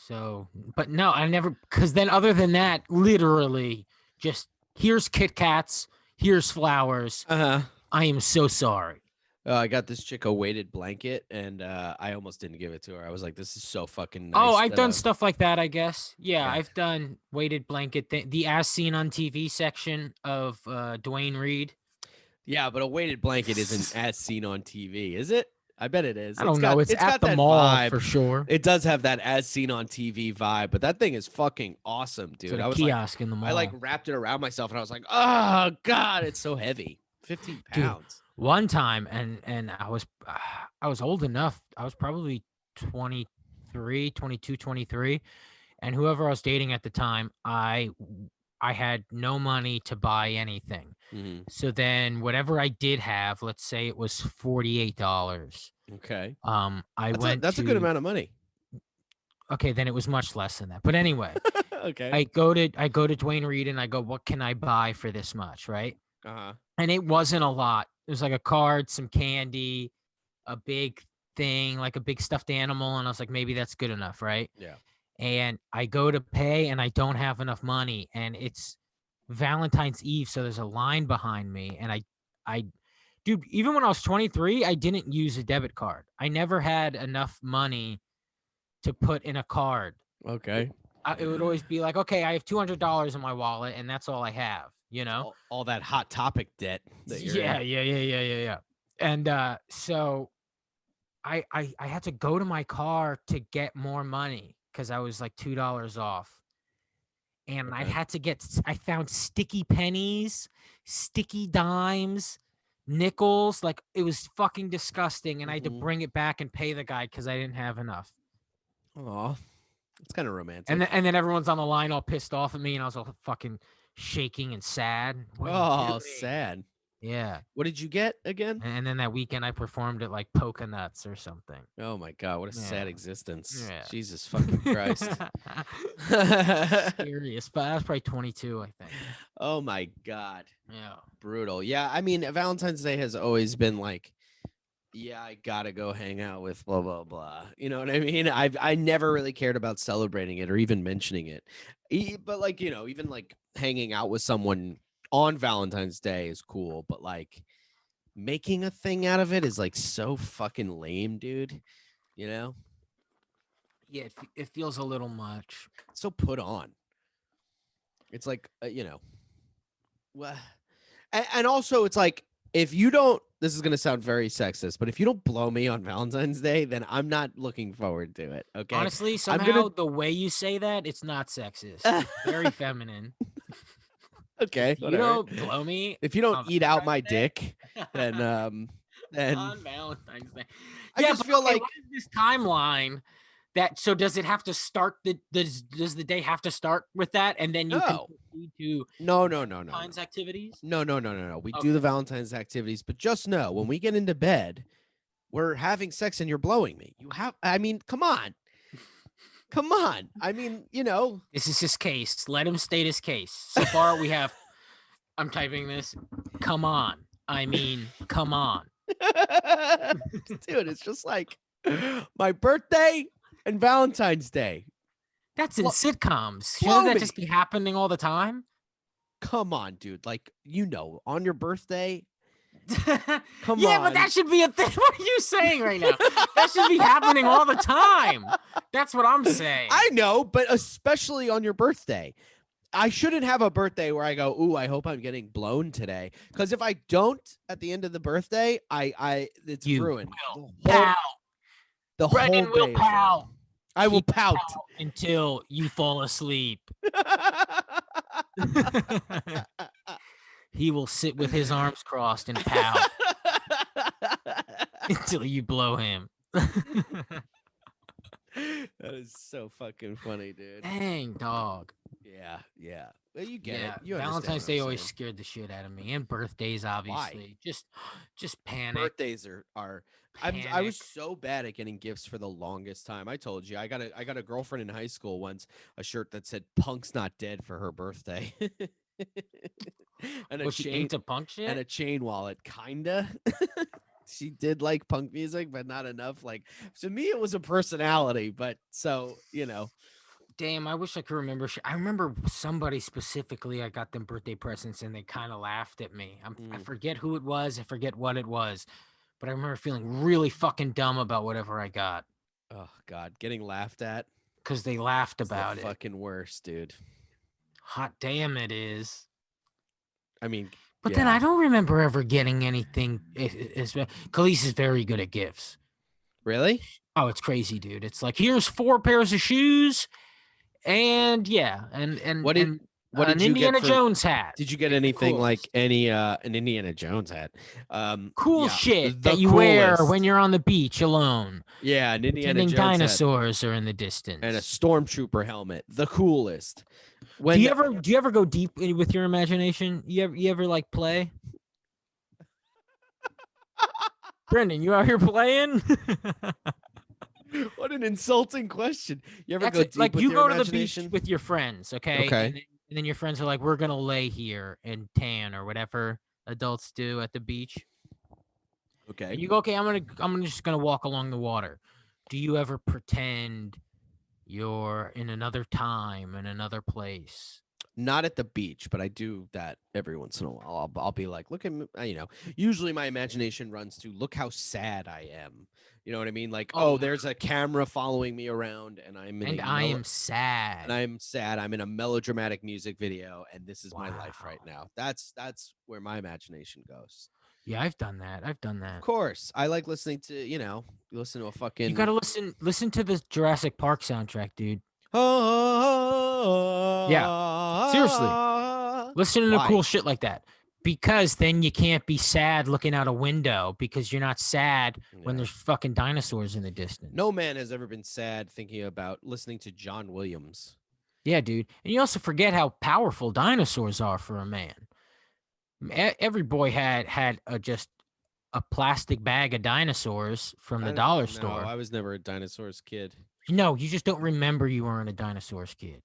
So, but no, I never, because then other than that, literally just here's Kit Kats, here's flowers. Uh-huh. I am so sorry. I got this chick a weighted blanket, and I almost didn't give it to her. I was like, this is so fucking nice. Oh, I've done stuff like that, I guess. Yeah, Yeah. I've done weighted blanket, the as seen on TV section of Dwayne Reed. Yeah, but a weighted blanket isn't as seen on TV, is it? I bet it is. I don't know. It's at the mall vibe. for sure. It does have that as seen on TV vibe, but that thing is fucking awesome, dude. It's I a was kiosk in the mall. I like wrapped it around myself, and I was like, oh god, it's so heavy. 15 pounds. One time, and I was old enough. I was probably 23, 22, 23, and whoever I was dating at the time, I had no money to buy anything. Mm-hmm. So then whatever I did have, let's say it was $48. Okay. That's a good amount of money. Okay, then it was much less than that. But anyway, okay. I go to Dwayne Reed and I go, what can I buy for this much, right? Uh-huh. And it wasn't a lot. It was like a card, some candy, a big thing, like a big stuffed animal. And I was like, maybe that's good enough, right? Yeah. And I go to pay and I don't have enough money. And it's Valentine's Eve, so there's a line behind me. And Dude, even when I was 23, I didn't use a debit card. I never had enough money to put in a card. Okay. It would always be like, okay, I have $200 in my wallet, and that's all I have. You know, all that hot topic debt. That you're in. Yeah. And so I had to go to my car to get more money because I was like $2 off. And Okay. I found sticky pennies, sticky dimes, nickels. Like, it was fucking disgusting. And I had to bring it back and pay the guy because I didn't have enough. Aw, it's kind of romantic. And then everyone's on the line all pissed off at me, and I was all fucking shaking and sad. What are you doing? Sad. Yeah. What did you get again? And then that weekend I performed at like Polka Nuts or something. Oh my God, what a sad Yeah. existence. Yeah. Jesus fucking Christ. Serious, but I was probably 22, I think. Oh my God. Yeah. Brutal. Yeah, I mean, Valentine's Day has always been like, yeah, I gotta go hang out with blah blah blah. You know what I mean? I never really cared about celebrating it or even mentioning it. But like, you know, even like hanging out with someone on Valentine's Day is cool, but like making a thing out of it is like so fucking lame, dude. You know? Yeah, it feels a little much. So put on. It's like, you know, well, and also it's like, if you don't, this is going to sound very sexist, but if you don't blow me on Valentine's Day, then I'm not looking forward to it. Okay. Honestly, somehow the way you say that, it's not sexist. Very feminine. Okay. You don't blow me. If you don't eat out my dick, then on Valentine's Day. I just feel like what is this timeline? So does it have to start does the day have to start with that, and then you can proceed to no Valentine's activities? No. We do the Valentine's activities, but just know when we get into bed, we're having sex and you're blowing me. I mean, come on. Come on. I mean, you know. This is his case. Let him state his case. So far we have I'm typing this. Come on. I mean, come on. Dude, it's just like my birthday and Valentine's Day. That's in sitcoms. Shouldn't that just be happening all the time? Come on, dude. Like, you know, on your birthday. Come yeah, on. but that should be a thing. What are you saying right now? That should be happening all the time. That's what I'm saying. I know, but especially on your birthday. I shouldn't have a birthday where I go, ooh, I hope I'm getting blown today. Because if I don't at the end of the birthday, it's ruined. The Brendan whole will day pout. I will pout until you fall asleep. He will sit with his arms crossed and pout until you blow him. That is so fucking funny, dude. Dang, dog. Yeah. Well, you get it. You Valentine's Day always scared the shit out of me, and birthdays, obviously. Why? Just panic. Birthdays are. I was so bad at getting gifts for the longest time. I told you, I got a girlfriend in high school once, a shirt that said "Punk's not dead" for her birthday. And she into punk shit? And a chain wallet, kinda. She did like punk music, but not enough. Like, to me, it was a personality. But so, you know. Damn, I wish I could remember. I remember somebody specifically, I got them birthday presents and they kind of laughed at me. I forget who it was. I forget what it was. But I remember feeling really fucking dumb about whatever I got. Oh, God. Getting laughed at? Because they laughed about it. Fucking worst, dude. Hot damn it is. I mean, but then I don't remember ever getting anything. Khalees is very good at gifts. Really? Oh, it's crazy, dude. It's like, here's 4 pairs of shoes, and what did an you Indiana get Jones hat. Did you get anything like an Indiana Jones hat? Cool shit that you wear when you're on the beach alone. Yeah, an Indiana Jones dinosaurs are in the distance. And a stormtrooper helmet, the coolest. Do you ever go deep with your imagination? You ever like play? Brendan, you out here playing? What an insulting question. You ever go deep like with you your go imagination? to the beach with your friends, okay? Okay. And then your friends are like, we're gonna lay here and tan or whatever adults do at the beach. Okay. And you go, okay, I'm just gonna walk along the water. Do you ever pretend you're in another time, in another place? Not at the beach, but I do that every once in a while. I'll be like, look at me, usually my imagination runs to look how sad I am. You know what I mean? Like, Oh, oh, there's a camera following me around and I'm in and a I am sad. and I'm sad. I'm in a melodramatic music video and this is my life right Wow. now. That's where my imagination goes. Yeah, I've done that. Of course. I like listening to, you listen to a fucking You gotta listen to the Jurassic Park soundtrack, dude. Seriously. Listen to Why? cool shit like that. Because then you can't be sad looking out a window because you're not sad when Yeah. there's fucking dinosaurs in the distance. No man has ever been sad thinking about listening to John Williams. Yeah, dude. And you also forget how powerful dinosaurs are for a man. Every boy had just a plastic bag of dinosaurs from the dollar store. I was never a dinosaurs kid. No, you just don't remember you weren't a dinosaurs kid.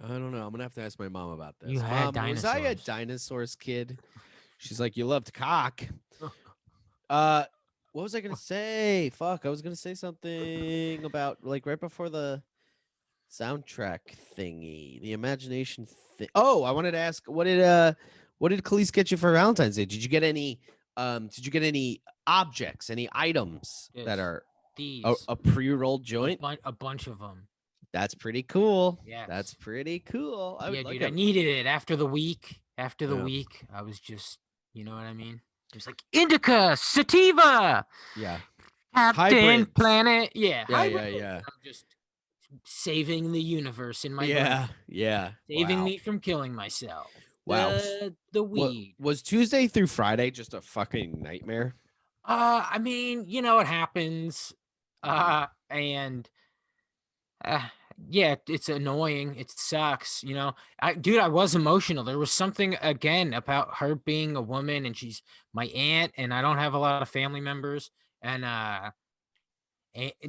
I don't know. I'm gonna have to ask my mom about this. You had Mom, was I a dinosaurs. dinosaurs kid? She's like, you loved cock. What was I gonna say? Fuck, I was gonna say something about like right before the soundtrack thingy, the imagination thing. Oh, I wanted to ask, what did Khalees get you for Valentine's Day? Did you get any objects, any items that Yes. are These a pre-rolled joint? a bunch of them. That's pretty cool. Yes. That's pretty cool. I would Yeah, like dude, I needed it after the week. After the Yeah. week, I was just, you know what I mean? It was like indica, sativa, Yeah. Captain Hybrids. Planet. Yeah, Yeah, hybrids. yeah. I'm just saving the universe in my Yeah, brain. yeah. Saving Wow. me from killing myself. Wow. The weed. Was Tuesday through Friday just a fucking nightmare? I mean, you know, it happens. And yeah, it's annoying. It sucks, you know. I was emotional. There was something again about her being a woman and she's my aunt and I don't have a lot of family members and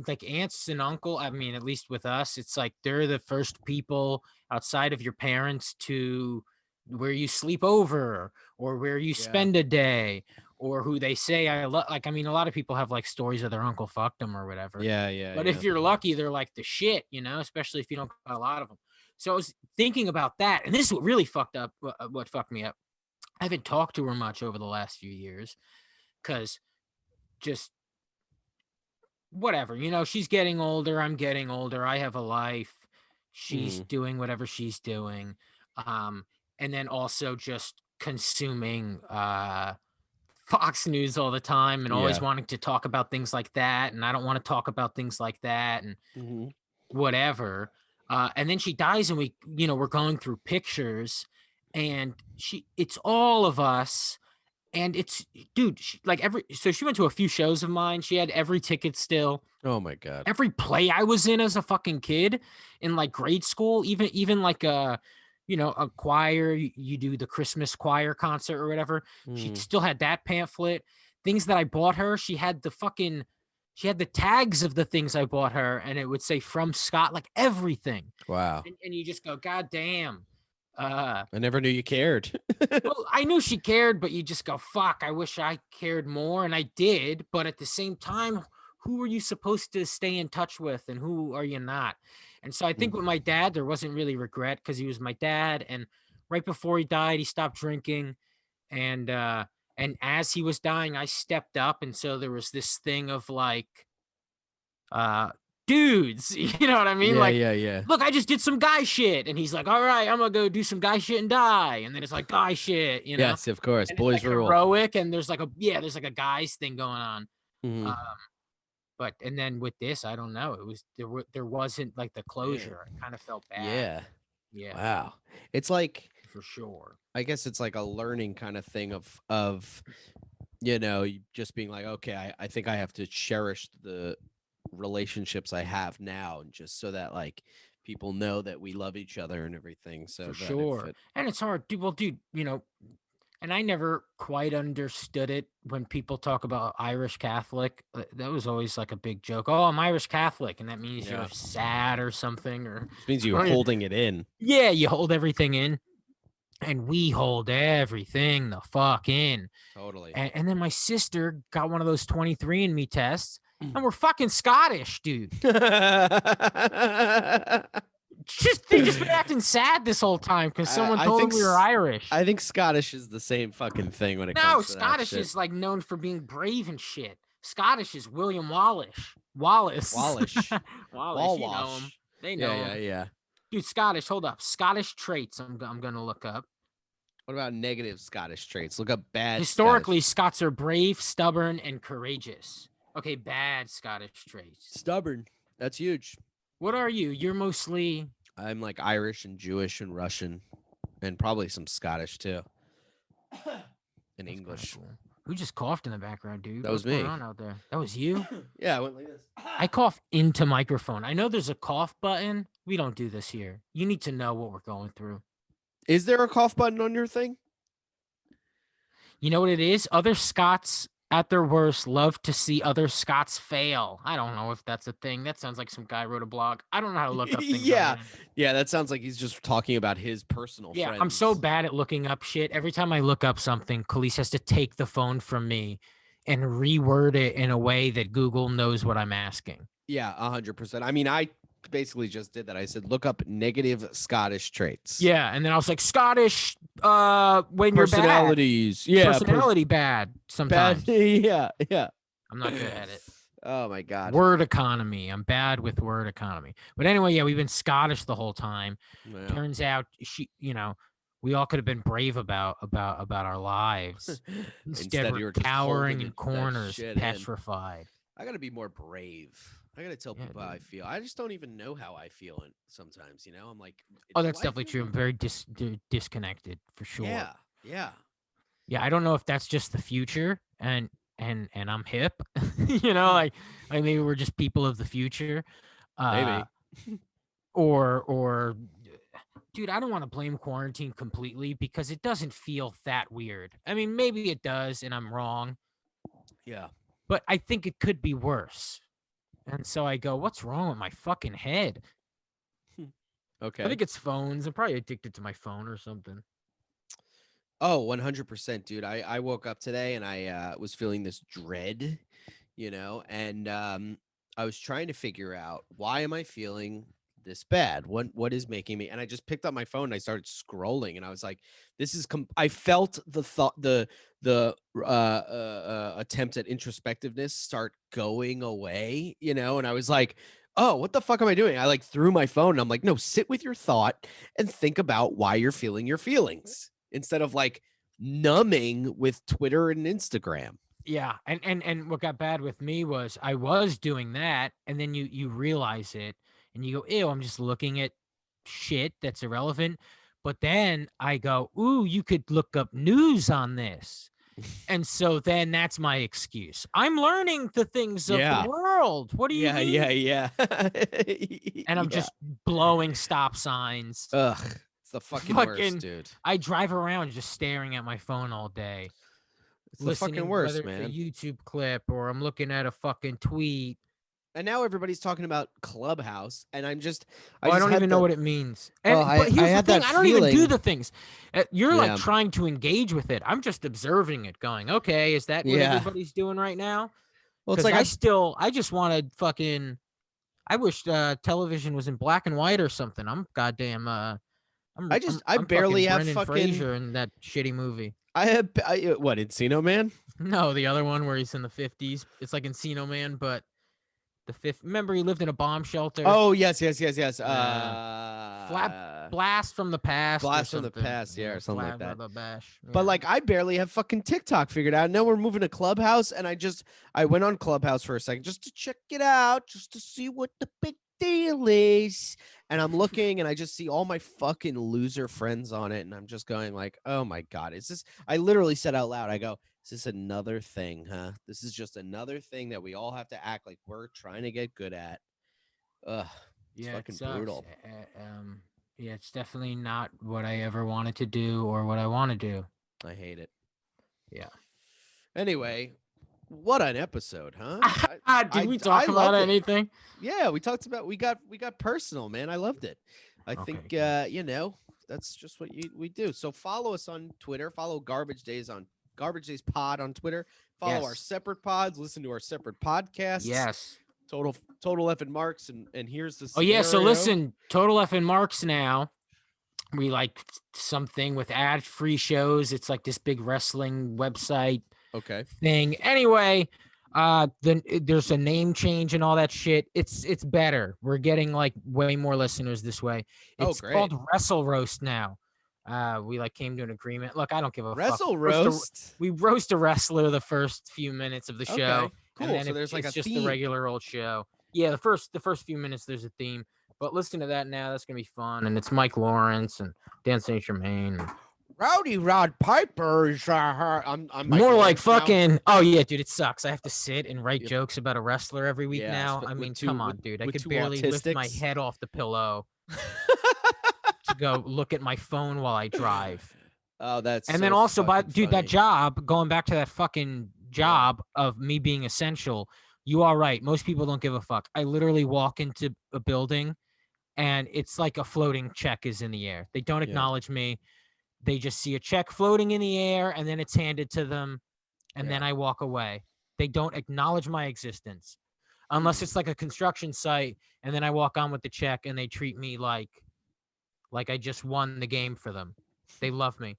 like aunts and uncle, I mean, at least with us, it's like they're the first people outside of your parents to where you sleep over or where you spend a day or who they say I love. Like, I mean, a lot of people have like stories of their uncle fucked them or whatever. Yeah. But if you're lucky, they're like the shit, you know, especially if you don't got a lot of them. So I was thinking about that. And this is what really fucked up, what fucked me up. I haven't talked to her much over the last few years because just whatever, you know, she's getting older. I'm getting older. I have a life. She's doing whatever she's doing. And then also just consuming Fox News all the time and always wanting to talk about things like that. And I don't want to talk about things like that and whatever. And then she dies and we, you know, we're going through pictures and it's all of us. And it's, dude, so she went to a few shows of mine. She had every ticket still. Oh my God. Every play I was in as a fucking kid in like grade school, even like you know, a choir, you do the Christmas choir concert or whatever. She still had that pamphlet. Things that I bought her, she had the tags of the things I bought her, and it would say from Scott, like everything. Wow. And you just go, God damn. I never knew you cared. Well, I knew she cared, but you just go, fuck, I wish I cared more. And I did. But at the same time, who are you supposed to stay in touch with and who are you not? And so I think with my dad, there wasn't really regret because he was my dad. And right before he died, he stopped drinking. And as he was dying, I stepped up. And so there was this thing of like, dudes, you know what I mean? Yeah. Look, I just did some guy shit. And he's like, all right, I'm gonna go do some guy shit and die. And then it's like guy shit, you know? Yes, of course. And Boys it's like rule. heroic, and there's like a guys thing going on. Mhm. But and then with this, I don't know. It was there wasn't like the closure. I kind of felt bad. Yeah. Yeah, Wow. It's like, for sure. I guess it's like a learning kind of thing of you know, just being like, okay, I think I have to cherish the relationships I have now, and just so that like people know that we love each other and everything. So For that if sure. it- And it's hard. Dude, you know, and I never quite understood it when people talk about Irish Catholic. That was always like a big joke. Oh, I'm Irish Catholic, and that means Yeah. you're sad or something, or Which means you're Or- holding it in. yeah, you hold everything in. And we hold everything the fuck in. Totally. And then my sister got one of those 23andMe tests, and we're fucking Scottish, dude. They just been acting sad this whole time because someone I told them think we were Irish. I think Scottish is the same fucking thing when it No, comes to Scottish that shit. is like known for being brave and shit. Scottish is William Wallace. Wallace. Wallace. Wallace. You know him. They know him. Yeah. Dude, Scottish. Hold up. Scottish traits. I'm gonna look up. What about negative Scottish traits? Look up bad. Historically, Scottish. Scots are brave, stubborn, and courageous. Okay, bad Scottish traits. Stubborn. That's huge. What are you? You're mostly. I'm like Irish and Jewish and Russian, and probably some Scottish too, and English. Cool. Who just coughed in the background, dude? That was What's me. going on out there? That was you? Yeah, I went like this. I cough into microphone. I know there's a cough button. We don't do this here. You need to know what we're going through. Is there a cough button on your thing? You know what it is? Other Scots at their worst love to see other Scots fail. I don't know if that's a thing. That sounds like some guy wrote a blog. I don't know how to look up things. Yeah. Yeah, that sounds like he's just talking about his personal friends. I'm so bad at looking up shit. Every time I look up something, Khalees has to take the phone from me and reword it in a way that Google knows what I'm asking. Yeah, 100%. I mean, I basically just did that. I said, look up negative Scottish traits. Yeah, and then I was like, Scottish, when you're bad. Personalities. Yeah. Personality bad sometimes. Bad. Yeah. I'm not good at it. Oh my God. Word economy. I'm bad with word economy. But anyway, yeah, we've been Scottish the whole time. Yeah. Turns out we all could have been brave about our lives. Instead we're cowering in corners, petrified. I gotta be more brave. I gotta tell people how I feel. I just don't even know how I feel sometimes, I'm like, oh, that's definitely true. I'm very disconnected for sure. Yeah. I don't know if that's just the future and I'm hip, like maybe we're just people of the future. Maybe. or dude, I don't want to blame quarantine completely because it doesn't feel that weird. I mean, maybe it does and I'm wrong. Yeah. But I think it could be worse. And so I go, what's wrong with my fucking head? Okay. I think it's phones. I'm probably addicted to my phone or something. Oh, 100%, dude. I woke up today and I was feeling this dread, and I was trying to figure out, why am I feeling this bad? What is making me? And I just picked up my phone and I started scrolling and I was like, this is I felt the thought, the attempt at introspectiveness start going away, and I was like, oh, what the fuck am I doing? I like threw my phone and I'm like, no, sit with your thought and think about why you're feeling your feelings instead of like numbing with Twitter and Instagram. Yeah. And what got bad with me was I was doing that. And then you realize it and you go, ew, I'm just looking at shit that's irrelevant. But then I go, ooh, you could look up news on this. And so then that's my excuse. I'm learning the things of the world. What do you mean? Yeah. And I'm just blowing stop signs. Ugh, it's the fucking worst, dude. I drive around just staring at my phone all day. It's the fucking worst, whether man. It's a YouTube clip or I'm looking at a fucking tweet. And now everybody's talking about Clubhouse, and I don't even know what it means. And, but here's the thing, I don't even do the things. You're like trying to engage with it. I'm just observing it going, okay, is that what everybody's doing right now? Well, it's like I just want to fucking, I wish television was in black and white or something. I'm goddamn, I barely have Brendan fucking Fraser in that shitty movie. What, Encino Man? No, the other one where he's in the 50s. It's like Encino Man, but the fifth. Remember, he lived in a bomb shelter. Oh yes. Blast from the past. Blast from the past, or something like that. Yeah. But like, I barely have fucking TikTok figured out. Now we're moving to Clubhouse, and I went on Clubhouse for a second just to check it out, just to see what the big deal is. And I'm looking, and I just see all my fucking loser friends on it, and I'm just going like, oh my God, is this? I literally said out loud, I go, is this another thing, huh? This is just another thing that we all have to act like we're trying to get good at. Ugh, it's fucking brutal. Yeah, it's definitely not what I ever wanted to do or what I want to do. I hate it. Yeah. Anyway, what an episode, huh? Did we talk about anything? Yeah, we got personal, man. I loved it. I think that's just what we do. So follow us on Twitter. Follow Garbage Days Pod on Twitter. Follow our separate pods. Listen to our separate podcasts. Yes. total effing marks, and here's the Oh yeah, so scenario. listen, total effing marks now. We like something with ad-free shows. It's like this big wrestling website Okay. thing. Anyway, there's a name change and all that shit. It's better. We're getting like way more listeners this way. It's great. called Wrestle Roast now. We like came to an agreement. Look, I don't give a Wrestle fuck. roast. We roast a wrestler the first few minutes of the show. Okay, cool. And then So there's like it's a just theme. the regular old show. Yeah, the first few minutes there's a theme. But listen to that now. That's gonna be fun. And it's Mike Lawrence and Dan St. Germain. Rowdy Rod Piper is I'm Mike more like Lawrence now. fucking. Oh yeah, dude, it sucks. I have to sit and write Yep. jokes about a wrestler every week now. I with mean, two- come on, with- dude. I with could two barely lift my autistics. head off the pillow to go look at my phone while I drive. Oh, that's And so then also, fucking that funny. job, going back to that fucking job of me being essential, you are right. Most people don't give a fuck. I literally walk into a building and it's like a floating check is in the air. They don't Yeah. acknowledge me. They just see a check floating in the air and then it's handed to them. And then I walk away. They don't acknowledge my existence unless it's like a construction site. And then I walk on with the check and they treat me like I just won the game for them. They love me.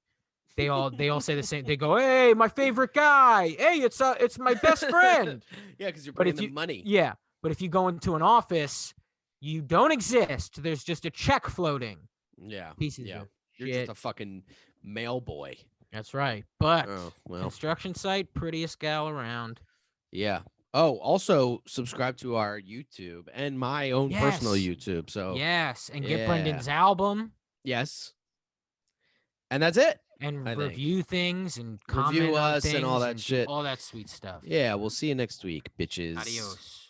They all say the same. They go, "Hey, my favorite guy. Hey, it's my best friend." Yeah, because you're But paying if you them money. Yeah, but if you go into an office, you don't exist. There's just a check floating. Yeah. Pieces Yeah. of You're shit. just a fucking mail boy. That's right. But Oh, well. construction site, prettiest gal around. Yeah. Oh, also subscribe to our YouTube and my own personal Yes. YouTube. So Yes, and get yeah. Brendan's album yes. And that's it. and I think. review things and comment Review on us and all things that do shit. all that sweet stuff. Yeah, we'll see you next week, bitches. Adios.